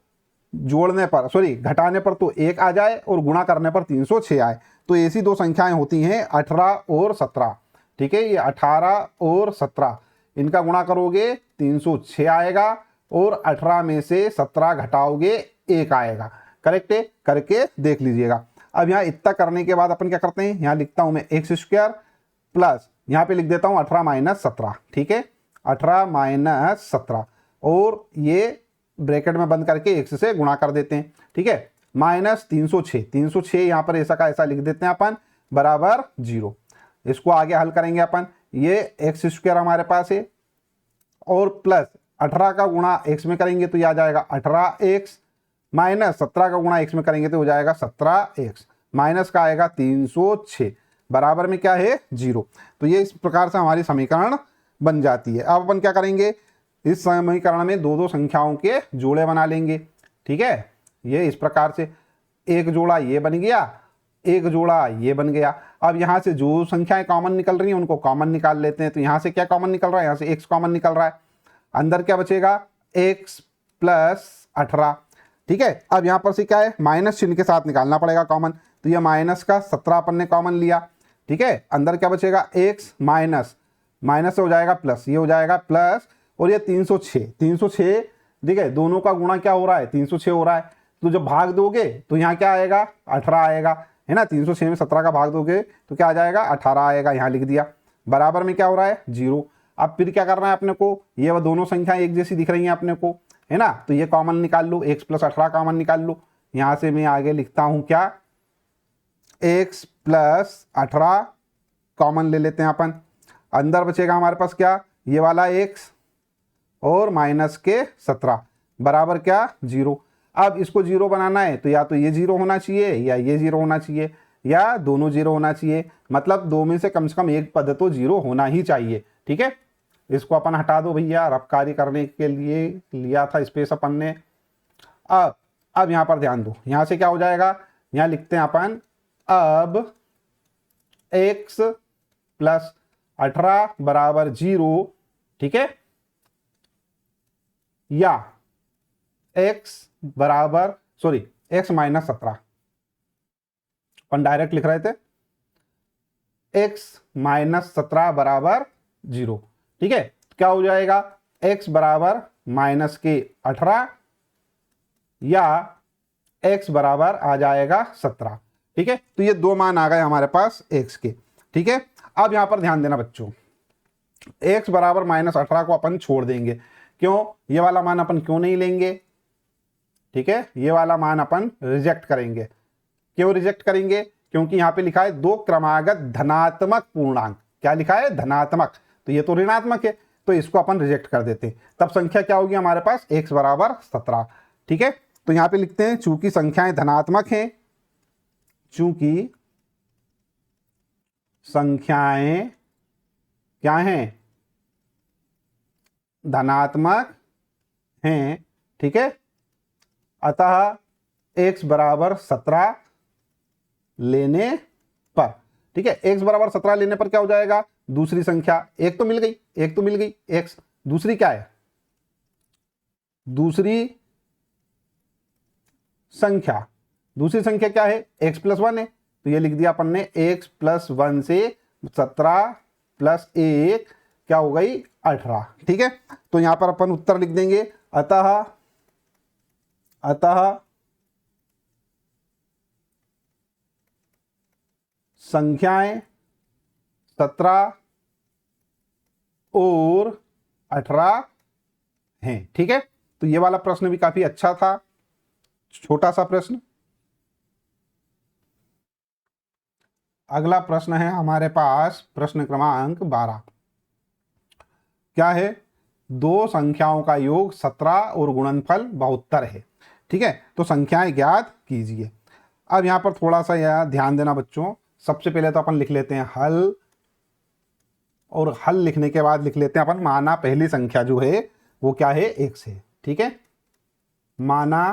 जोड़ने पर सॉरी घटाने पर तो 1 आ जाए और गुणा करने पर 306 आए। तो ऐसी दो संख्याएं होती हैं 18 और 17। ठीक है, ये 18 और 17 इनका गुणा करोगे 306 आएगा और 18 में से 17 घटाओगे 1 आएगा। करेक्ट है, करके देख लीजिएगा। अब यहाँ इतना करने के बाद अपन क्या करते हैं, यहाँ लिखता हूं मैं x² प्लस यहाँ पे लिख देता हूं 18 - 17। ठीक है, 18 - 17 और ये ब्रैकेट में बंद करके x से गुणा कर देते हैं। ठीक है, -306 यहाँ पर ऐसा का ऐसा लिख देते हैं अपन, बराबर 0। इसको आगे हल करेंगे अपन, ये x² हमारे पास है और प्लस 18 का गुणा x में करेंगे तो यह आ जाएगा 18x, माइनस 17 का गुणा x में करेंगे तो हो जाएगा 17x, माइनस का आएगा 306, बराबर में क्या है, 0। तो ये इस प्रकार से हमारी समीकरण बन जाती है। अब अपन क्या करेंगे, इस समीकरण में दो दो संख्याओं के जोड़े बना लेंगे। ठीक है, ये इस प्रकार से एक जोड़ा ये बन गया, एक जोड़ा ये बन गया। अब यहाँ से जो संख्याएं कॉमन निकल रही हैं उनको कॉमन निकाल लेते हैं। तो यहाँ से क्या कॉमन निकल रहा है, यहाँ से x कॉमन निकल रहा है, अंदर क्या बचेगा, x + 18। ठीक है, अब यहाँ पर से क्या है, माइनस चिन्ह के साथ निकालना पड़ेगा कॉमन। तो ये माइनस का 17 अपन ने कॉमन लिया। ठीक है, अंदर क्या बचेगा, x माइनस माइनस से हो जाएगा प्लस, ये हो जाएगा प्लस, और ये 306 ठीक है, दोनों का गुणा क्या हो रहा है, 306 हो रहा है। तो जब भाग दोगे तो यहाँ क्या आएगा, 18 आएगा, है ना। 306 में 17 का भाग दोगे तो क्या आ जाएगा, 18 आएगा, यहाँ लिख दिया, बराबर में क्या हो रहा है, 0। अब फिर क्या करना है अपने को, ये वो दोनों संख्याएं एक जैसी दिख रही हैं अपने को, है ना। तो ये कॉमन निकाल लो, x + 18 कॉमन निकाल लो। यहाँ से मैं आगे लिखता हूँ क्या, x + 18 कॉमन ले लेते हैं अपन। अंदर बचेगा हमारे पास क्या, ये वाला x और माइनस के 17, बराबर क्या, 0। अब इसको 0 बनाना है तो या तो ये 0 होना चाहिए या ये 0 होना चाहिए या दोनों 0 होना चाहिए। मतलब दो में से कम एक पद तो 0 होना ही चाहिए। ठीक है, इसको अपन हटा दो भैया, रफ कार्य करने के लिए लिया था स्पेस अपन ने। अब यहां पर ध्यान दो, यहां से क्या हो जाएगा, यहां लिखते हैं अपन अब x प्लस 18 बराबर 0, ठीक है, या x बराबर x माइनस 17, अपन डायरेक्ट लिख रहे थे x माइनस 17 बराबर 0, ठीक है। क्या हो जाएगा, x बराबर माइनस के 18 या x बराबर आ जाएगा 17, ठीक है। तो ये दो मान आ गए हमारे पास x के, ठीक है। अब यहां पर ध्यान देना बच्चों, x बराबर माइनस 18 को अपन छोड़ देंगे, क्यों, ये वाला मान अपन क्यों नहीं लेंगे, ठीक है, ये वाला मान अपन रिजेक्ट करेंगे। क्यों रिजेक्ट करेंगे, क्योंकि यहां पे लिखा है दो क्रमागत धनात्मक पूर्णांक, क्या लिखा है, धनात्मक, तो ये तो ऋणात्मक है, तो इसको अपन रिजेक्ट कर देते हैं। तब संख्या क्या होगी हमारे पास, x बराबर 17, ठीक है। तो यहां पे लिखते हैं चूंकि संख्याएं धनात्मक हैं, चूंकि संख्याएं क्या हैं, धनात्मक हैं, ठीक है, अतः x बराबर 17 लेने पर, ठीक है, x बराबर 17 लेने पर क्या हो जाएगा, दूसरी संख्या एक तो मिल गई, x, दूसरी क्या है, दूसरी संख्या क्या है, x प्लस 1 है, तो ये लिख दिया अपन ने x प्लस 1 से 17 प्लस 1 क्या हो गई 18, ठीक है। तो यहां पर अपन उत्तर लिख देंगे, अतः संख्याएं 17 और 18 हैं, ठीक है। तो ये वाला प्रश्न भी काफी अच्छा था, छोटा सा प्रश्न। अगला प्रश्न है हमारे पास प्रश्न क्रमांक 12, क्या है, दो संख्याओं का योग 17 और गुणनफल 72 है, ठीक है। तो संख्याएं ज्ञात कीजिए। अब यहां पर थोड़ा सा यह ध्यान देना बच्चों, सबसे पहले तो अपन लिख लेते हैं हल, और हल लिखने के बाद लिख लेते हैं अपन माना पहली संख्या जो है वो क्या है, x है, ठीक है, माना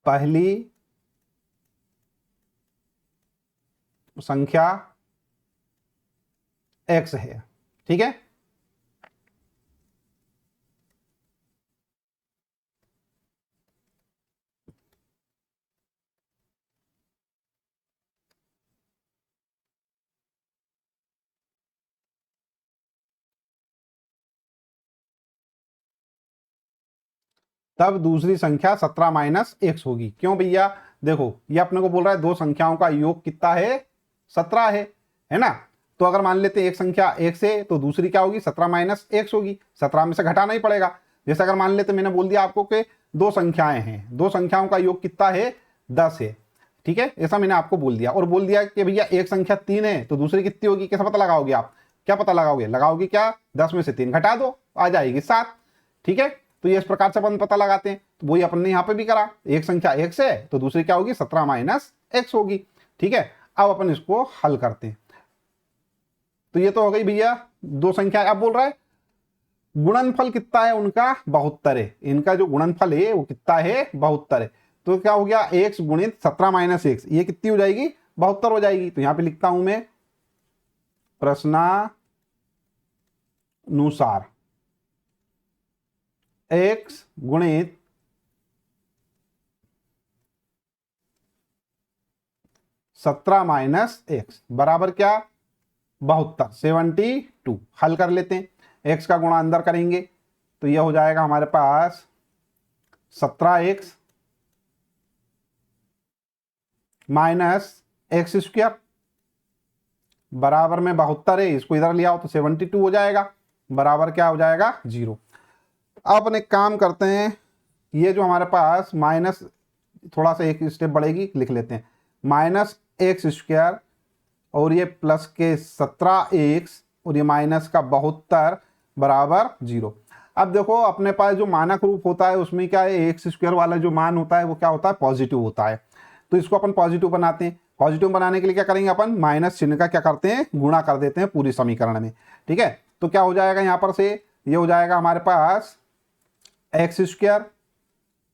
पहली संख्या x है, ठीक है। तब दूसरी संख्या 17 माइनस x होगी। क्यों भैया, देखो ये अपने को बोल रहा है दो संख्याओं का योग कितना है, 17 है ना। तो अगर मान लेते हैं एक संख्या x है तो दूसरी क्या होगी, 17 माइनस x होगी, 17 में से घटाना ही पड़ेगा। जैसे अगर मान लेते, मैंने बोल दिया आपको कि दो संख्याएं हैं, दो संख्याओं का योग कितना है, 10 है, ठीक है, ऐसा मैंने आपको बोल दिया। और बोल दिया कि भैया एक संख्या 3 है तो दूसरी कितनी होगी, कैसा पता लगाओगे आप, क्या पता लगाओगे क्या, 10 में से 3 घटा दो, आ जाएगी 7, ठीक है। तो ये इस प्रकार से अपन पता लगाते हैं। तो वही अपन ने यहाँ पे भी करा, एक संख्या x है तो दूसरी क्या होगी, 17 माइनस x होगी, ठीक है। अब अपन इसको हल करते हैं। तो ये तो हो गई भैया दो संख्या। अब बोल रहा है गुणनफल कितना है उनका, 72 है, इनका जो गुणनफल है वो कितना है, 72 है। तो क्या हो गया, x गुणित 17 माइनस x, ये कितनी हो जाएगी, 72 हो जाएगी। तो यहां पे लिखता हूं मैं प्रश्नानुसार x गुणित 17 माइनस x बराबर क्या, 72, 72। हल कर लेते हैं, x का गुणा अंदर करेंगे तो यह हो जाएगा हमारे पास 17x माइनस एक्स स्क्वायर बराबर में 72 है, इसको इधर ले आओ तो 72 हो जाएगा, बराबर क्या हो जाएगा, 0। अब अपन एक काम करते हैं, ये जो हमारे पास माइनस थोड़ा सा एक स्टेप बढ़ेगी, लिख लेते हैं माइनस एक्स स्क्वायर और ये प्लस के 17x और ये माइनस का 72 बराबर 0। अब देखो अपने पास जो मानक रूप होता है उसमें क्या है, एक्स स्क्वायर वाला जो मान होता है वो क्या होता है, पॉजिटिव होता है। तो इसको अपन पॉजिटिव बनाते हैं, पॉजिटिव बनाने के लिए क्या करेंगे अपन, माइनस चिन्ह का क्या करते हैं, गुणा कर देते हैं पूरी समीकरण में। ठीक है, तो क्या हो जाएगा यहाँ पर से, ये हो जाएगा हमारे पास एक्स स्क्वायर,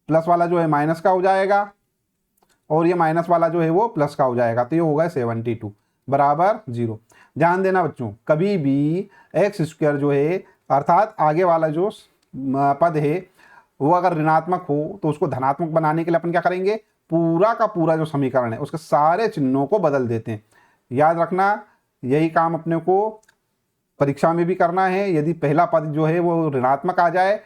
प्लस वाला जो है माइनस का हो जाएगा, और ये माइनस वाला जो है वो प्लस का हो जाएगा, तो ये होगा 72 बराबर 0। ध्यान देना बच्चों, कभी भी एक्स स्क्वायर जो है अर्थात आगे वाला जो पद है वो अगर ऋणात्मक हो तो उसको धनात्मक बनाने के लिए अपन क्या करेंगे, पूरा का पूरा जो समीकरण है उसके सारे चिन्हों को बदल देते हैं। याद रखना, यही काम अपने को परीक्षा में भी करना है। यदि पहला पद जो है वो ऋणात्मक आ जाए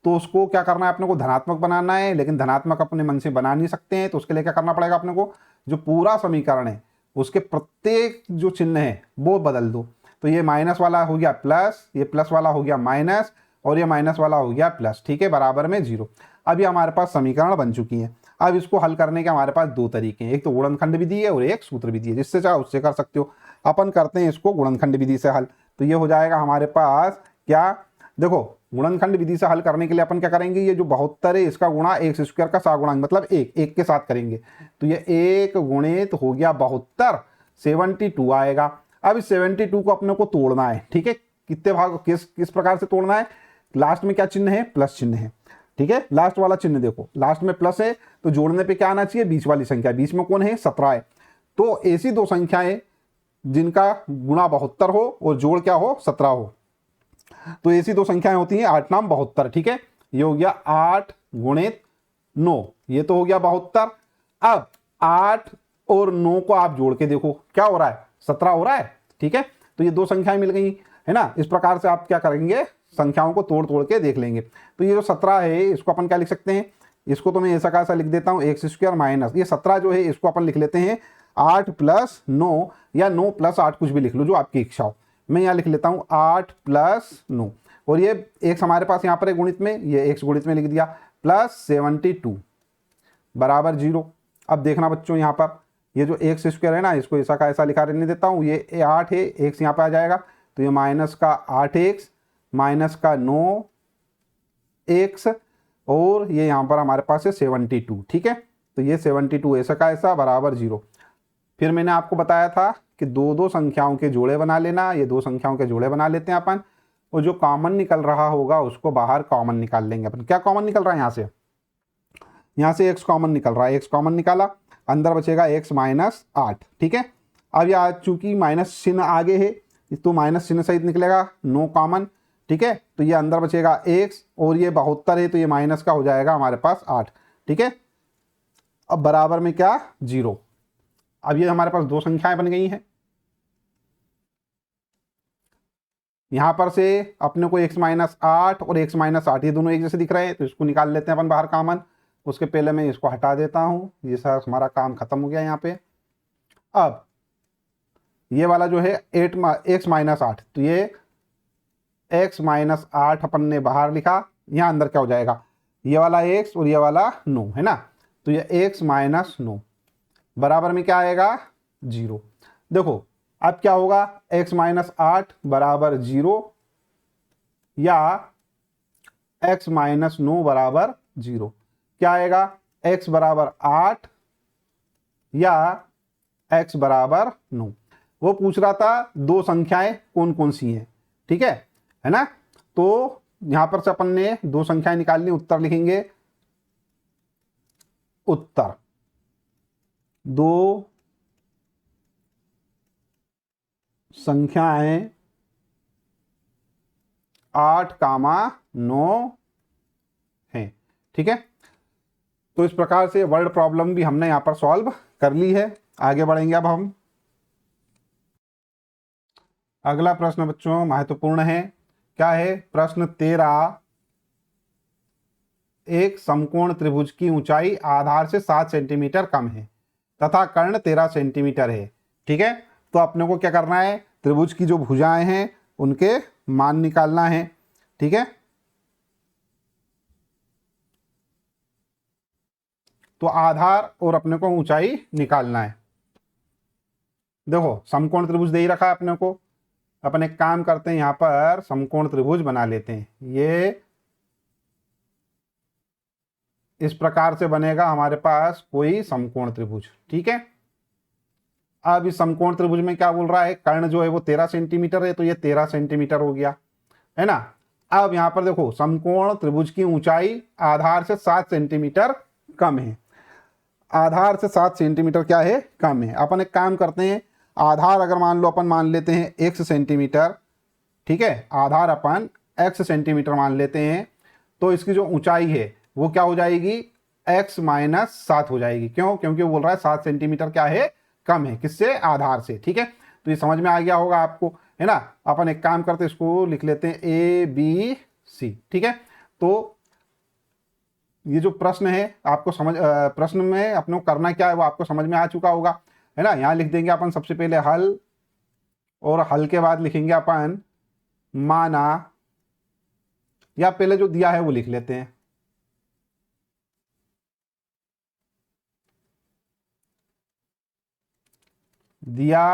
तो उसको क्या करना है, अपने को धनात्मक बनाना है, लेकिन धनात्मक अपने मन से बना नहीं सकते हैं, तो उसके लिए क्या करना पड़ेगा अपने को, जो पूरा समीकरण है उसके प्रत्येक जो चिन्ह है वो बदल दो। तो ये माइनस वाला हो गया प्लस, ये प्लस वाला हो गया माइनस, और ये माइनस वाला हो गया प्लस। ठीक है, बराबर में 0। अब ये हमारे पास समीकरण बन चुकी है। अब इसको हल करने के हमारे पास दो तरीके हैं, एक तो गुणनखंड विधि है और एक सूत्र विधि है, जिससे चाहे उससे कर सकते हो। अपन करते हैं इसको गुणनखंड विधि से हल। तो ये हो जाएगा हमारे पास क्या, देखो गुणनखंड विधि से हल करने के लिए अपन क्या करेंगे, ये जो 72 है इसका गुणा एक्स स्क्वायर का सगुणांक मतलब एक के साथ करेंगे, तो ये 1 गुणित हो गया 72, 72 आएगा। अब इस 72 को अपने को तोड़ना है। ठीक है, कितने भाग, किस प्रकार से तोड़ना है, लास्ट में क्या चिन्ह है, प्लस चिन्ह है। ठीक है, लास्ट वाला चिन्ह देखो, लास्ट में प्लस है तो जोड़ने पे क्या आना चाहिए, बीच वाली संख्या, बीच में कौन है, 17 है। तो ऐसी दो संख्याएं जिनका गुणा 72 हो और जोड़ क्या हो, 17 हो, तो ऐसी दो संख्याएं होती हैं 8 नाम 72। ठीक है, ये हो गया 8 गुणित 9, ये तो हो गया 72। अब 8 और 9 को आप जोड़ के देखो क्या हो रहा है, 17 हो रहा है। ठीक है, तो ये दो संख्याएं मिल गई है ना। इस प्रकार से आप क्या करेंगे, संख्याओं को तोड़ तोड़ के देख लेंगे। तो ये जो 17 है इसको अपन क्या लिख सकते हैं, इसको तो मैं ऐसा का ऐसा लिख देता हूँ, एक्स स्क्वायर माइनस ये 17 जो है इसको अपन लिख लेते हैं 8 प्लस 9 या 9 प्लस 8, कुछ भी लिख लो जो आपकी इच्छा हो। मैं यहाँ लिख लेता हूँ 8 प्लस 9, और ये एक्स हमारे पास यहाँ पर है गुणित में, ये एक्स गुणित में लिख दिया, प्लस 72 बराबर 0। अब देखना बच्चों, यहाँ पर ये जो एक्स स्क्वायर है ना इसको ऐसा का ऐसा लिखा रहने देता हूँ, ये 8 है, एक्स यहाँ पे आ जाएगा, तो ये माइनस का 8x माइनस का 9x, और ये यहाँ पर हमारे पास है 72। ठीक है, तो ये 72 ऐसा का ऐसा बराबर 0। फिर मैंने आपको बताया था कि दो दो संख्याओं के जोड़े बना लेना, ये दो संख्याओं के जोड़े बना लेते हैं अपन, और जो कॉमन निकल रहा होगा उसको बाहर कॉमन निकाल लेंगे अपन। क्या कॉमन निकल रहा है, यहाँ से x कॉमन निकल रहा है, x कॉमन निकाला, अंदर बचेगा x माइनस 8। ठीक है, अब यहाँ चूंकि माइनस चिन्ह आगे है तो माइनस चिन्ह सहित निकलेगा 9 कॉमन। ठीक है, तो ये अंदर बचेगा x, और ये 72 है तो ये माइनस का हो जाएगा हमारे पास 8। ठीक है, अब बराबर में क्या, 0। अब ये हमारे पास दो संख्याएं बन गई हैं। यहां पर से अपने को x माइनस 8 और x माइनस 8 ये दोनों एक जैसे दिख रहे हैं, तो इसको निकाल लेते हैं अपन बाहर कॉमन। उसके पहले मैं इसको हटा देता हूं, ये सर हमारा काम खत्म हो गया यहाँ पे। अब ये वाला जो है x माइनस 8, तो ये x माइनस 8 अपन ने बाहर लिखा, यहाँ अंदर क्या हो जाएगा, ये वाला x और ये वाला 9 है ना, तो ये x माइनस 9 बराबर में क्या आएगा, 0। देखो अब क्या होगा, x माइनस 8 बराबर 0 या x माइनस 9 बराबर 0, क्या आएगा, x बराबर 8 या x बराबर 9। वो पूछ रहा था दो संख्याएं कौन कौन सी हैं। ठीक है ना, तो यहां पर से अपन ने दो संख्याएं निकालनी, उत्तर लिखेंगे, उत्तर दो संख्याएं 8, 9 हैं। ठीक है, तो इस प्रकार से वर्ड प्रॉब्लम भी हमने यहां पर सॉल्व कर ली है। आगे बढ़ेंगे अब हम। अगला प्रश्न बच्चों महत्वपूर्ण है, क्या है, प्रश्न 13, एक समकोण त्रिभुज की ऊंचाई आधार से 7 सेंटीमीटर कम है तथा कर्ण 13 सेंटीमीटर है। ठीक है, तो अपने को क्या करना है, त्रिभुज की जो भुजाएं हैं उनके मान निकालना है। ठीक है, तो आधार और अपने को ऊंचाई निकालना है। देखो समकोण त्रिभुज दे ही रखा है अपने को, अपन एक काम करते हैं, यहां पर समकोण त्रिभुज बना लेते हैं। ये इस प्रकार से बनेगा हमारे पास कोई समकोण त्रिभुज। ठीक है, अब इस समकोण त्रिभुज में क्या बोल रहा है, कर्ण जो है वो 13 सेंटीमीटर है, तो ये 13 सेंटीमीटर हो गया, है ना। अब यहां पर देखो समकोण त्रिभुज की ऊंचाई आधार से 7 सेंटीमीटर कम है, आधार से 7 सेंटीमीटर क्या है, कम है। अपन एक काम करते हैं, आधार अगर मान लो अपन मान लेते हैं x सेंटीमीटर, ठीक है, आधार अपन x सेंटीमीटर मान लेते हैं, तो इसकी जो ऊंचाई है वो क्या हो जाएगी, x माइनस 7 हो जाएगी। क्यों, क्योंकि वो बोल रहा है 7 सेंटीमीटर क्या है, कम है, किससे, आधार से। ठीक है, तो ये समझ में आ गया होगा आपको, है ना। अपन एक काम करते हैं, इसको लिख लेते हैं ABC। ठीक है, तो ये जो प्रश्न है आपको समझ, प्रश्न में अपने को करना क्या है वो आपको समझ में आ चुका होगा, है ना। यहां लिख देंगे अपन सबसे पहले हल, और हल के बाद लिखेंगे अपन माना, या पहले जो दिया है वो लिख लेते हैं। दिया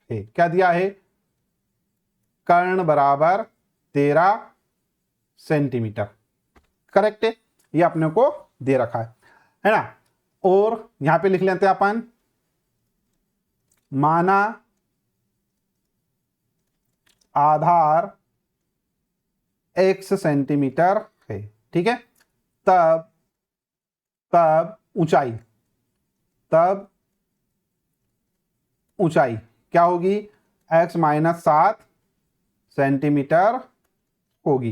है, क्या दिया है, कर्ण बराबर 13 सेंटीमीटर, करेक्ट है, ये अपने को दे रखा है ना। और यहां पे लिख लेते हैं अपन माना आधार x सेंटीमीटर है, ठीक है, तब ऊंचाई, तब ऊंचाई क्या होगी, x माइनस 7 सेंटीमीटर होगी,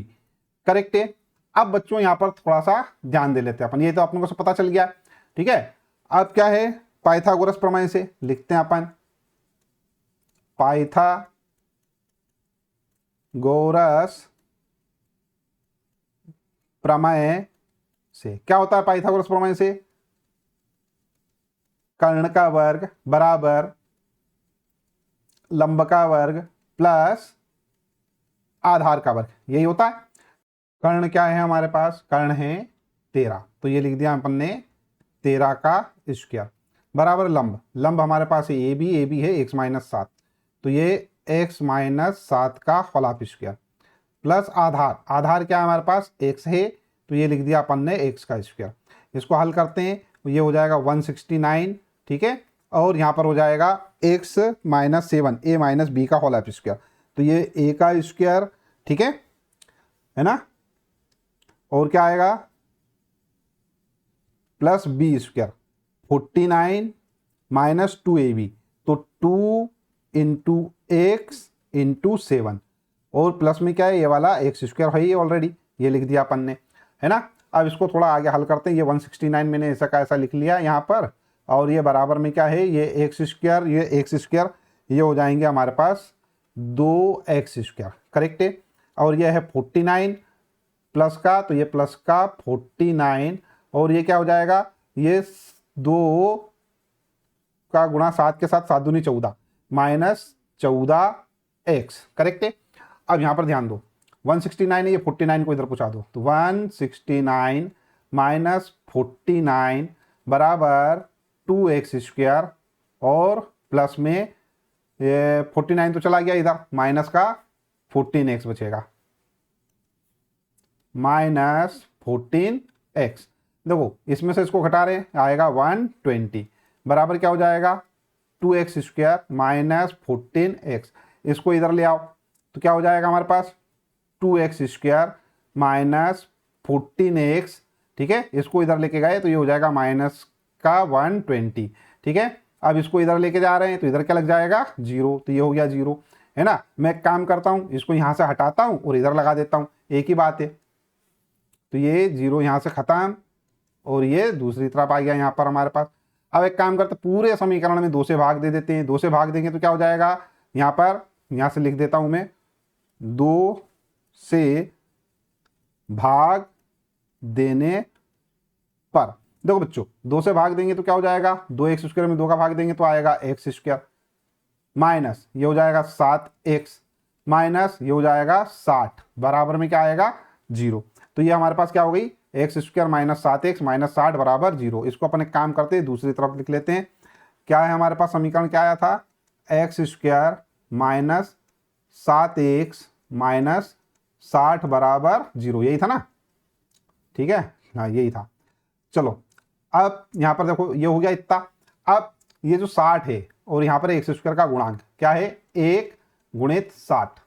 करेक्ट है। अब बच्चों यहां पर थोड़ा सा ध्यान दे लेते हैं अपन, ये तो अपने को सब पता चल गया, ठीक है। अब क्या है, पाइथागोरस प्रमेय से लिखते हैं अपन, पाइथागोरस प्रमेय से क्या होता है, पाइथागोरस प्रमेय से कर्ण का वर्ग बराबर लंब का वर्ग प्लस आधार का वर्ग, यही होता है। कर्ण क्या है हमारे पास, कर्ण है 13, तो ये लिख दिया अपन ने 13 का स्क्वायर बराबर लंब, लंब हमारे पास है ए बी है x माइनस 7, तो ये x माइनस 7 का होल हाफ स्क्वायर प्लस आधार, आधार क्या है हमारे पास x है, तो ये लिख दिया अपन ने x का स्क्वायर। इसको हल करते हैं तो ये हो जाएगा 169, ठीक है, और यहाँ पर हो जाएगा x minus 7 a minus B का होल हाफ स्क्वायर, तो ये a का स्क्वायर, ठीक है ना, और क्या आएगा plus B square 49 minus 2ab, तो 2 इंटू एक्स इंटू 7, और प्लस में क्या है, ये वाला एक्स स्क्वायर है ये ऑलरेडी, ये लिख दिया अपन ने, है ना। अब इसको थोड़ा आगे हल करते हैं, ये 169 मैंने ऐसा का ऐसा लिख लिया यहाँ पर, और ये बराबर में क्या है, ये एक्स स्क्वायर, ये एक्स स्क्वायर, ये हो जाएंगे हमारे पास 2x स्क्वायर, करेक्ट है। और ये है 49 प्लस का, तो ये प्लस का 49, और ये क्या हो जाएगा, ये 2 का गुणा 7 के साथ 7 दूनी 14 माइनस 14x, करेक्ट है। अब यहां पर ध्यान दो, 169 है, ये 49 को इधर पहुंचा दो, तो 169 माइनस 49 बराबर 2x स्क्वायर, और प्लस में ये 49 तो चला गया इधर, माइनस का 14x बचेगा, माइनस 14x। देखो इसमें से इसको घटा रहे हैं, आएगा 120 बराबर क्या हो जाएगा, 2x स्क्वायर माइनस 14x। इसको इधर ले आओ तो क्या हो जाएगा हमारे पास, 2x स्क्वायर माइनस 14x, ठीक है। इसको इधर लेके गए तो ये हो जाएगा माइनस का 120, ठीक है। अब इसको इधर लेके जा रहे हैं तो इधर क्या लग जाएगा, 0, तो ये हो गया 0, है ना। मैं एक काम करता हूँ, इसको यहाँ से हटाता हूँ और इधर लगा देता हूँ, एक ही बात है। तो ये 0 यहाँ से खत्म, और ये दूसरी तरफ आ गया यहाँ पर हमारे पास। अब एक काम करते, पूरे समीकरण में 2 से भाग दे देते हैं, 2 से भाग देंगे तो क्या हो जाएगा, यहाँ पर, यहाँ से लिख देता हूँ मैं, 2 से भाग देने पर, देखो बच्चों 2 से भाग देंगे तो क्या हो जाएगा, 2x स्क्वायर में 2 का भाग देंगे तो आएगा x स्क्वायर, माइनस ये हो जाएगा 7x, माइनस ये हो जाएगा 60, बराबर में क्या आएगा, 0। तो ये हमारे पास क्या हो गई, x square minus 7x minus 60 बराबर 0। इसको अपन एक काम करते हैं, दूसरी तरफ लिख लेते हैं। क्या है हमारे पास समीकरण, क्या आया था, x square minus 7x minus 60 बराबर 0, यही था ना, ठीक है, हाँ यही था। चलो अब यहाँ पर देखो ये हो गया इतना। अब ये जो 60 है और यहाँ पर एक्स स्क्वायर का गुणांक क्या है 1 गुणित 60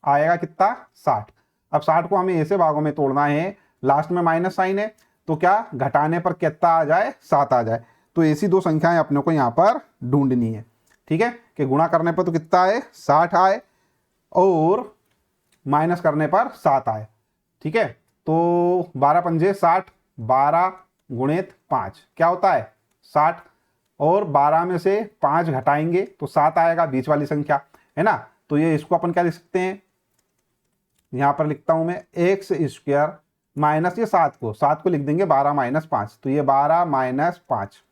आएगा कितना 60। अब 60 को हमें ऐसे भागों में तोड़ना है, लास्ट में माइनस साइन है तो क्या घटाने पर कितना आ जाए 7 आ जाए। तो ऐसी दो संख्याएं अपने को यहाँ पर ढूंढनी है, ठीक है, कि गुणा करने पर तो कितना आए 60 आए और माइनस करने पर 7 आए, ठीक है। तो 12 पंजे 60, 12 गुणित 5 क्या होता है 60 और 12 में से 5 घटाएंगे तो 7 आएगा, बीच वाली संख्या है ना। तो ये इसको अपन क्या लिख सकते हैं, यहां पर लिखता हूं मैं एक्स स्क्वायर माइनस ये 7 को लिख देंगे 12 माइनस 5, तो ये 12 माइनस 5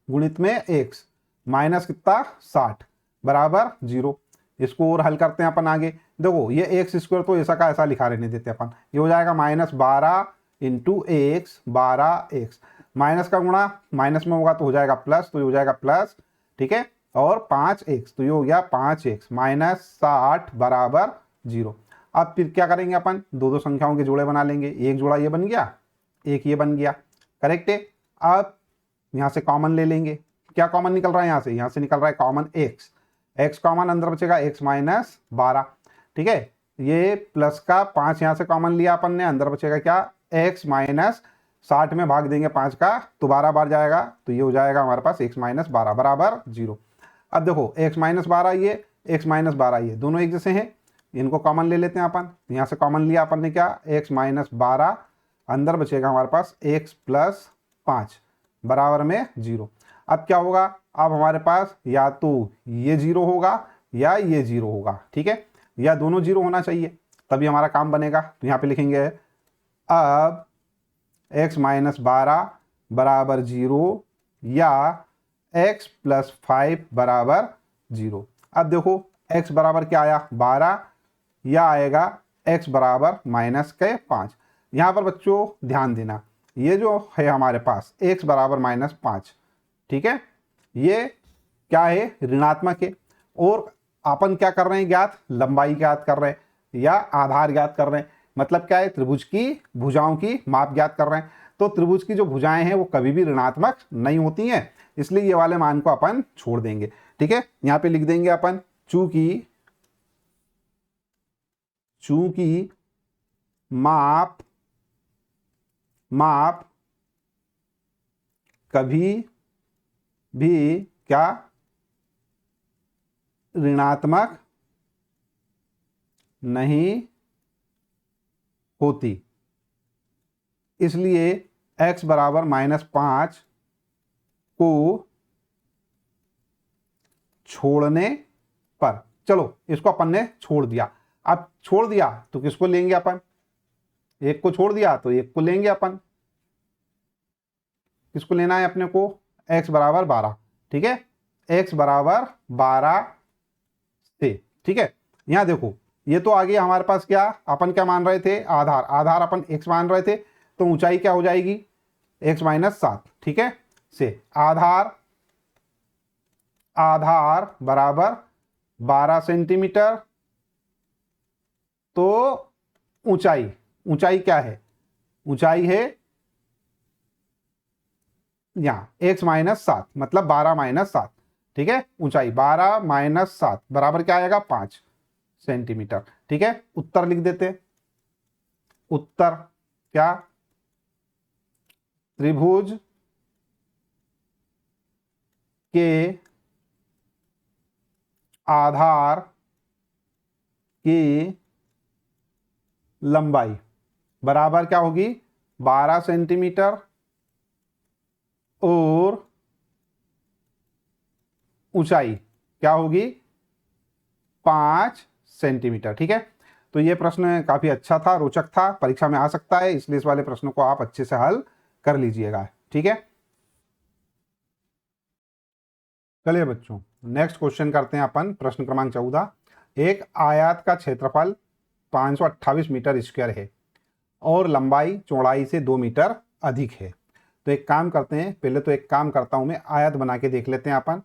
गुणित में एक्स माइनस कितना 60 बराबर 0। इसको और हल करते हैं अपन आगे। देखो ये एक्स स्क्वायर तो ऐसा का ऐसा लिखा रहने देते अपन, ये हो जाएगा minus 12 into x 12 x, minus का गुणा माइनस में होगा तो हो जाएगा प्लस, तो ये हो जाएगा प्लस, ठीक है, और 5x तो ये हो गया 5x माइनस 60 बराबर 0। अब फिर क्या करेंगे अपन, दो दो संख्याओं के जोड़े बना लेंगे, एक जोड़ा ये बन गया एक ये बन गया, करेक्ट है। अब यहाँ से कॉमन ले लेंगे, क्या कॉमन निकल रहा है यहाँ से निकल रहा है कॉमन x कॉमन, अंदर बचेगा x माइनस 12, ठीक है। ये प्लस का 5 यहाँ से कॉमन लिया अपन ने, अंदर बचेगा क्या x माइनस 60 में भाग देंगे 5 का तो 12 बार जाएगा, तो ये हो जाएगा हमारे पास x माइनस 12 बराबर 0। अब देखो x माइनस 12 ये x माइनस 12 ये दोनों एक जैसे हैं, इनको कॉमन ले लेते हैं अपन। यहाँ से कॉमन लिया अपन ने क्या x माइनस 12, अंदर बचेगा हमारे पास x प्लस 5 बराबर में 0। अब क्या होगा, अब हमारे पास या तो ये 0 होगा या ये 0 होगा, ठीक है, या दोनों 0 होना चाहिए तभी हमारा काम बनेगा। तो यहाँ पे लिखेंगे अब x माइनस 12 बराबर 0 या x प्लस 5 बराबर 0। अब देखो x बराबर क्या आया 12 या आएगा x बराबर माइनस के 5। यहाँ पर बच्चों ध्यान देना, ये जो है हमारे पास x बराबर माइनस 5, ठीक है, ये क्या है ऋणात्मक है और अपन क्या कर रहे हैं ज्ञात, लंबाई ज्ञात कर रहे हैं या आधार ज्ञात कर रहे हैं। मतलब क्या है, त्रिभुज की भुजाओं की माप ज्ञात कर रहे हैं। तो त्रिभुज की जो भुजाएं हैं वो कभी भी ऋणात्मक नहीं होती हैं, इसलिए ये वाले मान को अपन छोड़ देंगे, ठीक है। यहाँ पे लिख देंगे अपन चूंकि माप कभी भी क्या ऋणात्मक नहीं होती, इसलिए x बराबर माइनस 5 को छोड़ने पर, चलो इसको अपन ने छोड़ दिया। अब छोड़ दिया तो किसको लेंगे अपन, एक को छोड़ दिया तो एक को लेंगे अपन। किसको लेना है अपने को, x बराबर 12, ठीक है, x बराबर 12 से, ठीक है। यहां देखो ये तो आ गया हमारे पास क्या, अपन क्या मान रहे थे आधार अपन x मान रहे थे, तो ऊंचाई क्या हो जाएगी x माइनस 7, ठीक है, से आधार बराबर 12 सेंटीमीटर, तो ऊंचाई क्या है, ऊंचाई है यहां x माइनस 7 मतलब 12 माइनस 7, ठीक है, ऊंचाई 12 माइनस 7 बराबर क्या आएगा 5 सेंटीमीटर, ठीक है। उत्तर लिख देते, उत्तर क्या, त्रिभुज के आधार की लंबाई बराबर क्या होगी 12 सेंटीमीटर और ऊंचाई क्या होगी 5 सेंटीमीटर, ठीक है। तो ये प्रश्न काफी अच्छा था, रोचक था, परीक्षा में आ सकता है, इसलिए इस वाले प्रश्न को आप अच्छे से हल कर लीजिएगा, ठीक है। चलिए बच्चों नेक्स्ट क्वेश्चन करते हैं अपन, प्रश्न क्रमांक 14। एक आयत का क्षेत्रफल 528 मीटर स्क्वायर है और लंबाई चौड़ाई से 2 मीटर अधिक है। तो एक काम करते हैं, पहले तो एक काम करता हूं मैं, आयत बना के देख लेते हैं अपन।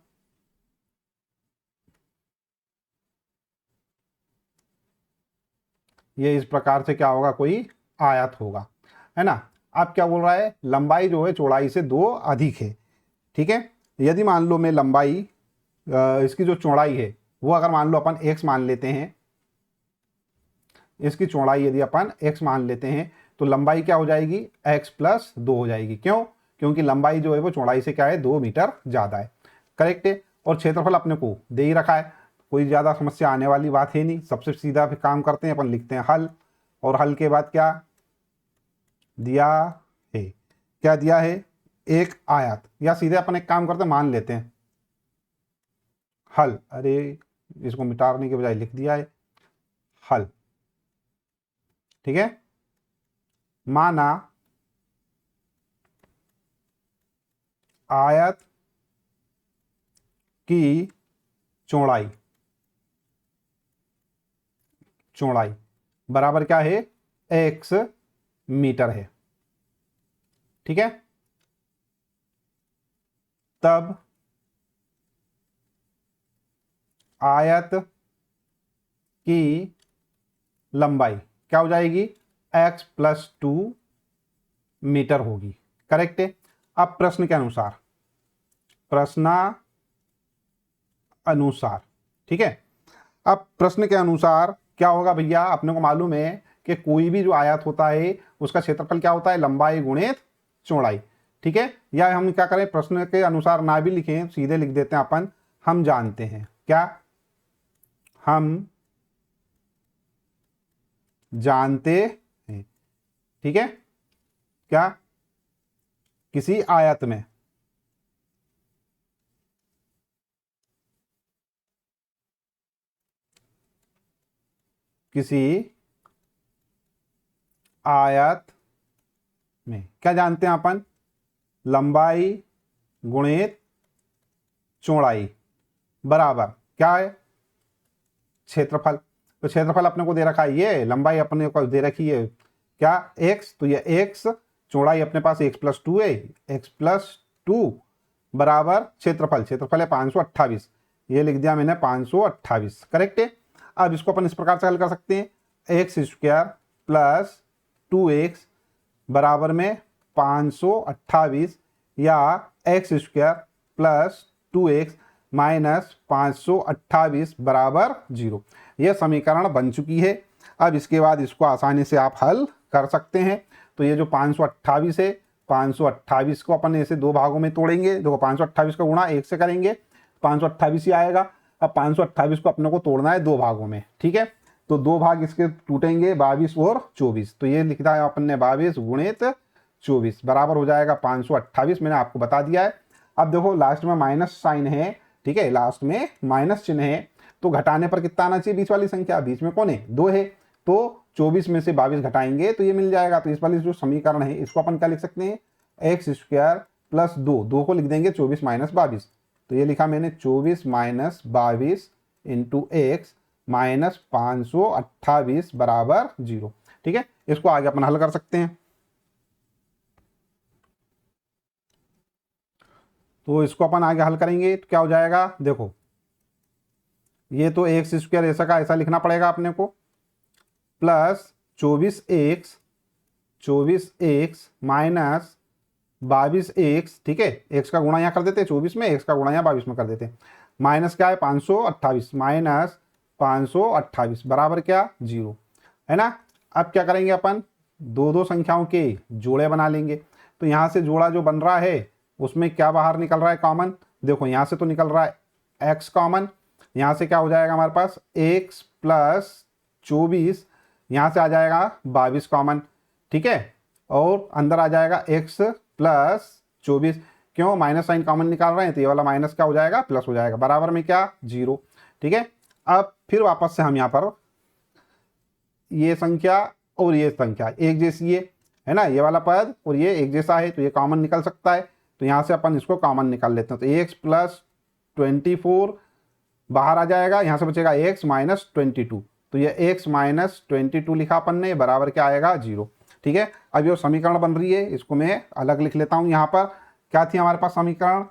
ये इस प्रकार से क्या होगा, कोई आयत होगा, है ना। अब क्या बोल रहा है, लंबाई जो है चौड़ाई से 2 अधिक है, ठीक है। यदि मान लो मैं लंबाई इसकी जो चौड़ाई है वो अगर मान लो अपन x मान लेते हैं, इसकी चौड़ाई यदि अपन x मान लेते हैं तो लंबाई क्या हो जाएगी, x प्लस 2 हो जाएगी। क्यों? क्योंकि लंबाई जो है वो चौड़ाई से क्या है, 2 मीटर ज़्यादा है। करेक्ट है। और क्षेत्रफल अपने को दे ही रखा है, कोई ज़्यादा समस्या आने वाली बात है नहीं। सबसे सीधा फिर काम करते हैं, अपन लिखते हैं हल, और हल के बाद क्या दिया है, क्या दिया है, एक आयत। या सीधे अपन एक काम करते हैं, मान लेते हैं हल, अरे इसको मिटाने के बजाय लिख दिया है हल। ठीक है, माना आयत की चौड़ाई बराबर क्या है, x मीटर है। ठीक है, तब आयत की लंबाई क्या हो जाएगी, x प्लस 2 मीटर होगी। करेक्ट है। अब प्रश्न के अनुसार, ठीक है, अब प्रश्न के अनुसार क्या होगा भैया, अपने को मालूम है कि कोई भी जो आयत होता है उसका क्षेत्रफल क्या होता है, लंबाई गुणित चौड़ाई। ठीक है, या हम क्या करें, प्रश्न के अनुसार ना भी लिखें, सीधे लिख देते हैं अपन, हम जानते हैं क्या, हम जानते हैं। ठीक है, क्या किसी आयत में क्या जानते हैं अपन, लंबाई गुणित चौड़ाई बराबर क्या है, क्षेत्रफल। तो क्षेत्रफल अपने को दे रखा है, ये लंबाई अपने को दे रखी है क्या, x, तो ये x, चौड़ाई अपने पास x प्लस 2 है, x प्लस 2 बराबर क्षेत्रफल है 528, ये लिख दिया मैंने 528। करेक्ट है। अब इसको अपन इस प्रकार से हल कर सकते हैं, एक्स स्क्वायर प्लस 2x बराबर में 528, या x square plus 2x minus 528 बराबर 0। यह समीकरण बन चुकी है। अब इसके बाद इसको आसानी से आप हल कर सकते हैं। तो ये जो 528 है, 528 को अपन ऐसे दो भागों में तोड़ेंगे। देखो 528 का गुणा 1 से करेंगे, 528 ही आएगा। अब 528 को अपने को तोड़ना है दो भागों में। ठीक है, तो दो भाग इसके टूटेंगे, 22 और 24। तो ये लिखा है अपन ने 22 गुणित 24 बराबर हो जाएगा 528। मैंने आपको बता दिया है। अब देखो लास्ट में माइनस साइन है, ठीक है, लास्ट में माइनस चिन्ह है, तो घटाने पर कितना आना चाहिए, बीच वाली संख्या, बीच में कौन है, 2 है, तो 24 में से 22 घटाएंगे तो ये मिल जाएगा। तो इस वाली जो समीकरण है इसको अपन क्या लिख सकते हैं, एक्स स्क्वायर प्लस 2 को लिख देंगे 24 माइनस 22। तो ये लिखा मैंने 24 माइनस 22 इंटू एक्स माइनस 528 बराबर 0। ठीक है, इसको आगे अपन हल कर सकते हैं। तो इसको अपन आगे हल करेंगे तो क्या हो जाएगा, देखो ये तो एक्स स्क्वायर ऐसा का ऐसा लिखना पड़ेगा अपने को, प्लस 24x माइनस 22x। ठीक है, एक्स का गुणा यहाँ कर देते हैं 24 में, एक्स का गुणा यहाँ 22 में कर देते हैं, माइनस क्या है 528 माइनस 528 बराबर क्या 0 है ना। अब क्या करेंगे अपन, दो दो संख्याओं के जोड़े बना लेंगे। तो यहाँ से जोड़ा जो बन रहा है उसमें क्या बाहर निकल रहा है कॉमन, देखो यहाँ से तो निकल रहा है x कॉमन, यहाँ से क्या हो जाएगा हमारे पास x प्लस 24, यहाँ से आ जाएगा 22 कॉमन। ठीक है, और अंदर आ जाएगा x प्लस 24, क्यों माइनस साइन कॉमन निकाल रहे हैं तो ये वाला माइनस क्या हो जाएगा, प्लस हो जाएगा, बराबर में क्या 0। ठीक है, अब फिर वापस से हम यहाँ पर ये संख्या और ये संख्या एक जैसी है ना, ये वाला पद और ये एक जैसा है तो ये कॉमन निकल सकता है। तो यहाँ से अपन इसको कॉमन निकाल लेते हैं, तो x प्लस 24 बाहर आ जाएगा, यहाँ से बचेगा x माइनस 22, तो ये x माइनस 22 लिखा अपन ने, बराबर क्या आएगा 0। ठीक है, अब ये समीकरण बन रही है, इसको मैं अलग लिख लेता हूँ। यहाँ पर क्या थी हमारे पास समीकरण,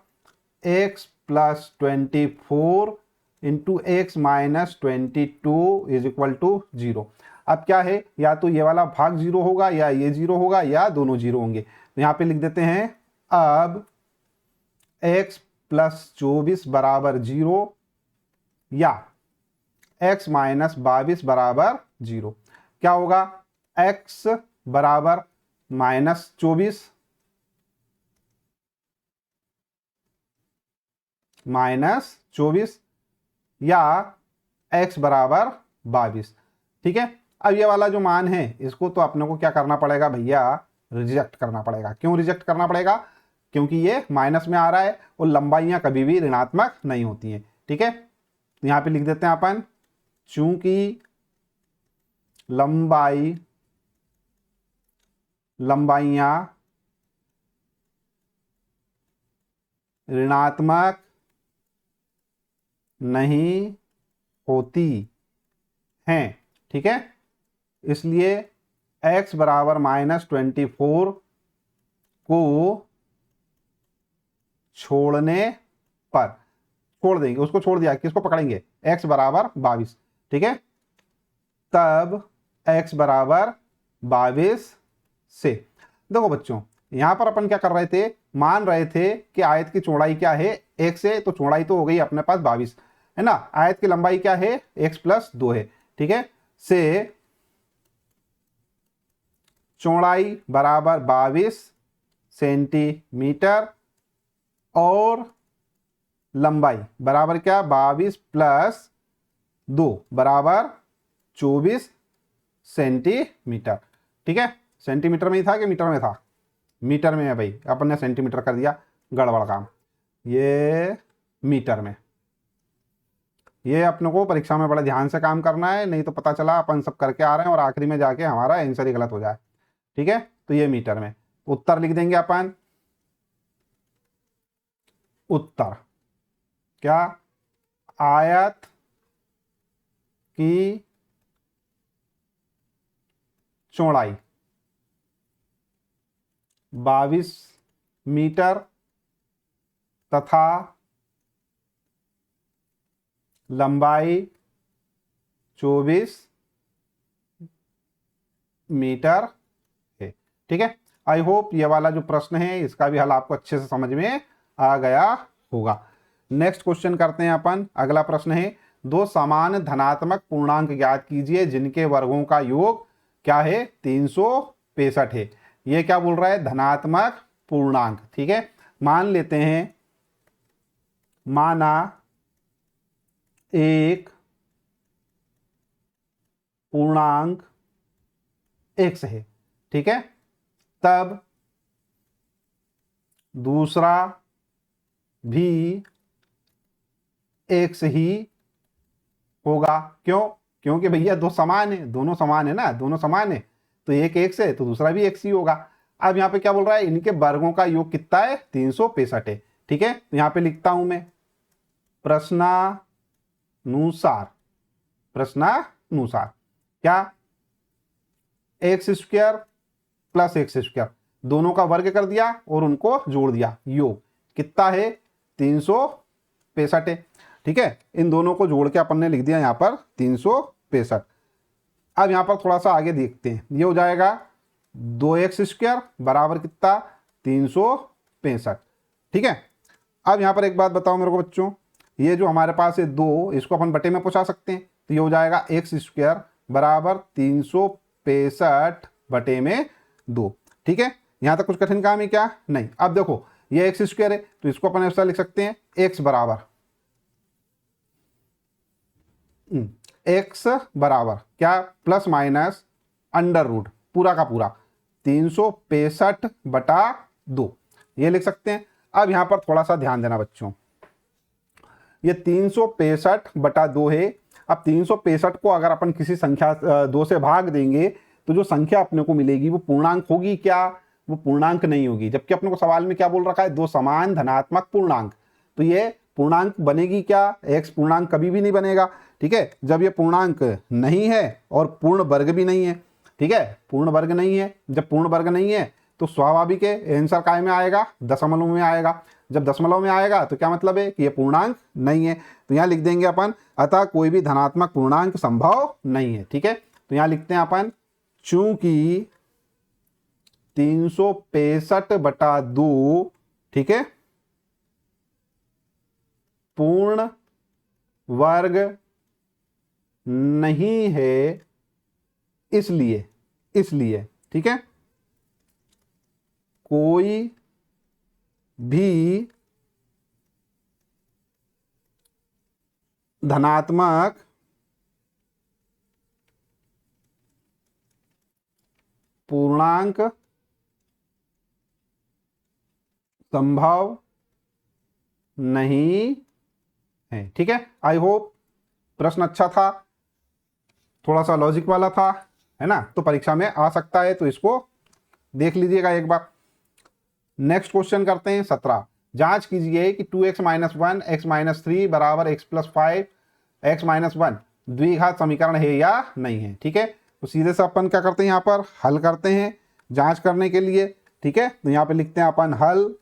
x plus 24 into X minus 22 is equal to 0। अब क्या है, या तो ये वाला भाग 0 होगा या ये 0 होगा या दोनों 0 होंगे। तो यहाँ पे लिख देते हैं अब x प्लस 24 बराबर 0 या x माइनस 22 बराबर 0। क्या होगा? x बराबर -24 या x बराबर 22। ठीक है, अब ये वाला जो मान है इसको तो अपने को क्या करना पड़ेगा भैया? रिजेक्ट करना पड़ेगा। क्यों रिजेक्ट करना पड़ेगा? क्योंकि ये माइनस में आ रहा है और लंबाइयां कभी भी ऋणात्मक नहीं होती हैं। ठीक है, यहां पे लिख देते हैं अपन, चूंकि लंबाइयां ऋणात्मक नहीं होती हैं। ठीक है, इसलिए x बराबर -24 को छोड़ने पर, छोड़ देंगे उसको, छोड़ दिया, किसको पकड़ेंगे? x बराबर 22। ठीक है, तब x बराबर 22 से, देखो बच्चों यहां पर अपन क्या कर रहे थे? मान रहे थे कि आयत की चौड़ाई क्या है? 1 से, तो चौड़ाई तो हो गई अपने पास 22 है ना। आयत की लंबाई क्या है? x + 2 है। ठीक है, से चौड़ाई बराबर 22 सेंटीमीटर और लंबाई बराबर क्या? 22 + 2 बराबर 24 सेंटीमीटर। ठीक है, सेंटीमीटर में ही था कि मीटर में था? मीटर में है भाई, अपन ने सेंटीमीटर कर दिया, गड़बड़ काम। ये मीटर में, ये अपने को परीक्षा में बड़े ध्यान से काम करना है, नहीं तो पता चला अपन सब करके आ रहे हैं और आखिरी में जाके हमारा आंसर ही गलत हो जाए। ठीक है, तो ये मीटर में। उत्तर लिख देंगे अपन, उत्तर क्या? आयत की चौड़ाई 22 मीटर तथा लंबाई 24 मीटर है। ठीक है, आई होप ये वाला जो प्रश्न है इसका भी हल आपको अच्छे से समझ में आ गया होगा। नेक्स्ट क्वेश्चन करते हैं अपन। अगला प्रश्न है, दो समान धनात्मक पूर्णांक ज्ञात कीजिए जिनके वर्गों का योग क्या है? 365 है। ये क्या बोल रहा है? धनात्मक पूर्णांक। ठीक है, मान लेते हैं, माना एक पूर्णांक x है। ठीक है, तब दूसरा भी x ही होगा। क्यों? क्योंकि भैया दो समान है, दोनों समान है ना, दोनों समान है, तो एक x है तो दूसरा भी x ही होगा। अब यहां पे क्या बोल रहा है? इनके वर्गों का योग कितना है? 365 है। ठीक है, तो यहां पे लिखता हूं मैं, प्रश्नानुसार क्या? x² + x², दोनों का वर्ग कर दिया और उनको जोड़ दिया, योग कितना है? 365 है। ठीक है, इन दोनों को जोड़ के अपन ने लिख दिया यहां पर 365। अब यहां पर थोड़ा सा आगे देखते हैं, ये हो जाएगा 2x² बराबर कितना? 365। ठीक है, अब यहां पर एक बात बताओ मेरे को बच्चों, ये जो हमारे पास है 2, इसको अपन बटे में पहुंचा सकते हैं, तो ये हो जाएगा x² बराबर 365 बटे में 2। ठीक है, यहां तक कुछ कठिन काम है क्या? नहीं। अब देखो ये x² है तो इसको अपन ऐसा लिख सकते हैं, x बराबर क्या? प्लस माइनस √ पूरा का पूरा 365/2, ये लिख सकते हैं। अब यहां पर थोड़ा सा ध्यान देना बच्चों, ये 365/2 है। अब 365 को अगर अपन किसी संख्या 2 से भाग देंगे तो जो संख्या अपने को मिलेगी वो पूर्णांक होगी क्या? वो पूर्णांक नहीं होगी। जबकि अपने को सवाल में क्या बोल रखा है? दो समान धनात्मक पूर्णांक, तो ये पूर्णांक बनेगी क्या? x पूर्णांक कभी भी नहीं बनेगा। ठीक है, जब ये पूर्णांक नहीं है और पूर्ण वर्ग भी नहीं है। ठीक है, पूर्ण वर्ग नहीं है, जब पूर्ण वर्ग नहीं है तो स्वाभाविक है आंसर काय में आएगा? दशमलव में आएगा। जब दशमलव में आएगा तो क्या मतलब है? कि ये पूर्णांक नहीं है। तो यहाँ लिख देंगे अपन, अतः कोई भी धनात्मक पूर्णांक संभव नहीं है। ठीक है, तो यहाँ लिखते हैं अपन, चूंकि 365/2, ठीक है, पूर्ण वर्ग नहीं है, इसलिए ठीक है, कोई भी धनात्मक पूर्णांक संभव नहीं है। ठीक है, आई होप प्रश्न अच्छा था, थोड़ा सा लॉजिक वाला था, है ना, तो परीक्षा में आ सकता है, तो इसको देख लीजिएगा एक बार। नेक्स्ट क्वेश्चन करते हैं 17। जांच कीजिए कि 2x - 1 x - 3 बराबर x + 5 x - 1 द्विघात समीकरण है या नहीं है। ठीक है, तो सीधे से अपन क्या करते हैं, यहाँ पर हल करते हैं जांच करने के लिए। ठीक है, तो यहाँ पे लिखते हैं अपन हल।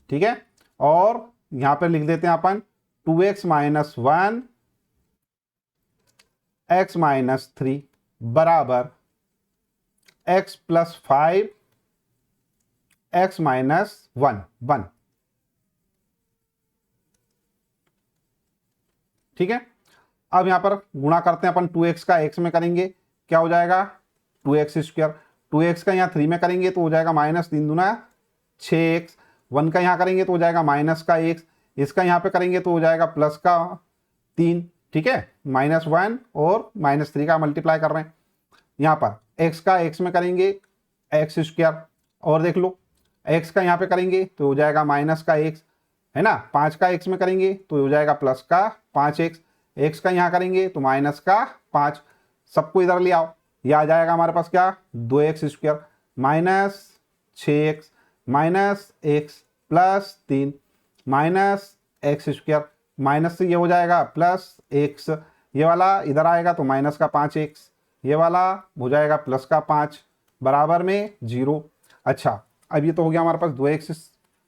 ठीक है, और यहाँ पे लिख देते हैं अपन 2x - 1 x - 3 बराबर x + 5 x - 1। ठीक है, अब यहां पर गुणा करते हैं अपन, 2x का x में करेंगे, क्या हो जाएगा 2x²। 2x का यहाँ 3 में करेंगे तो हो जाएगा -3 दूना 6x। 1 का यहाँ करेंगे तो हो जाएगा माइनस का x, इसका यहाँ पे करेंगे तो हो जाएगा प्लस का 3। ठीक है, -1 और -3 का मल्टीप्लाई कर रहे हैं। यहाँ पर x का x में करेंगे x², और देख लो x का यहाँ पे करेंगे तो हो जाएगा माइनस का x, है ना। 5 का x में करेंगे तो हो जाएगा प्लस का 5x, x का यहाँ करेंगे तो माइनस का 5। सबको इधर ले आओ, ये आ जाएगा हमारे पास क्या 2x² minus 6x minus x plus 3 minus x², minus से ये हो जाएगा प्लस x, ये वाला इधर आएगा तो माइनस का 5x, ये वाला हो जाएगा प्लस का 5 बराबर में 0। अच्छा, अब ये तो हो गया हमारे पास 2x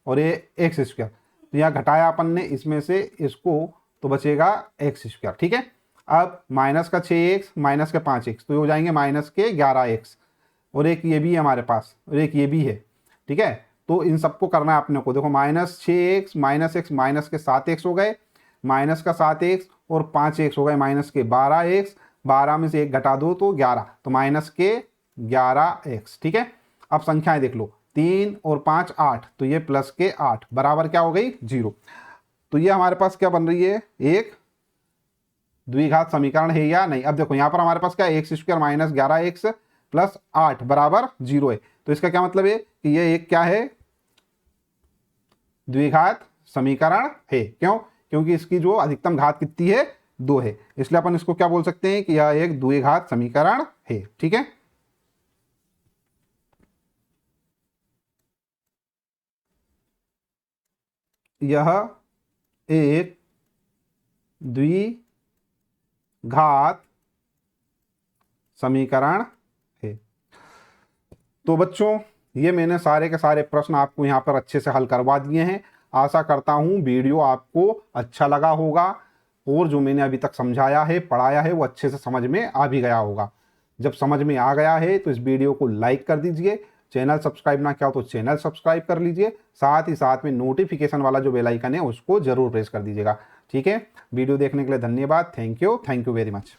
और ये x², तो यहाँ घटाया अपन ने इसमें से इसको तो बचेगा x²। ठीक है, अब माइनस का 6x माइनस के 5x तो ये हो जाएंगे माइनस के 11x, और एक ये भी है हमारे पास और एक ये भी है। ठीक है, तो इन सबको करना है अपने को। देखो -6x माइनस x माइनस के 7x हो गए, माइनस का 7x और 5x हो गए माइनस के 12x, 12 में से 1 घटा दो तो 11, तो माइनस के 11x। ठीक है, अब संख्याएं देख लो, 3 और 5 8, तो ये प्लस के 8 बराबर क्या हो गई 0। तो ये हमारे पास क्या बन रही है, एक द्विघात समीकरण है या नहीं। अब देखो यहाँ पर हमारे पास क्या x² माइनस 11x प्लस 8 बराबर 0 है, तो इसका क्या मतलब है कि ये एक क्या है द्विघात समीकरण है। क्यों, क्योंकि इसकी जो अधिकतम घात कितनी है 2 है, इसलिए अपन इसको क्या बोल सकते हैं कि यह एक द्विघात समीकरण है। ठीक है, यह एक द्विघात समीकरण है। तो बच्चों, ये मैंने सारे के सारे प्रश्न आपको यहाँ पर अच्छे से हल करवा दिए हैं। आशा करता हूँ वीडियो आपको अच्छा लगा होगा, और जो मैंने अभी तक समझाया है पढ़ाया है वो अच्छे से समझ में आ भी गया होगा। जब समझ में आ गया है तो इस वीडियो को लाइक कर दीजिए, चैनल सब्सक्राइब ना किया हो तो चैनल सब्सक्राइब कर लीजिए, साथ ही साथ में नोटिफिकेशन वाला जो बेल आइकन है उसको जरूर प्रेस कर दीजिएगा। ठीक है, वीडियो देखने के लिए धन्यवाद। Thank you very much.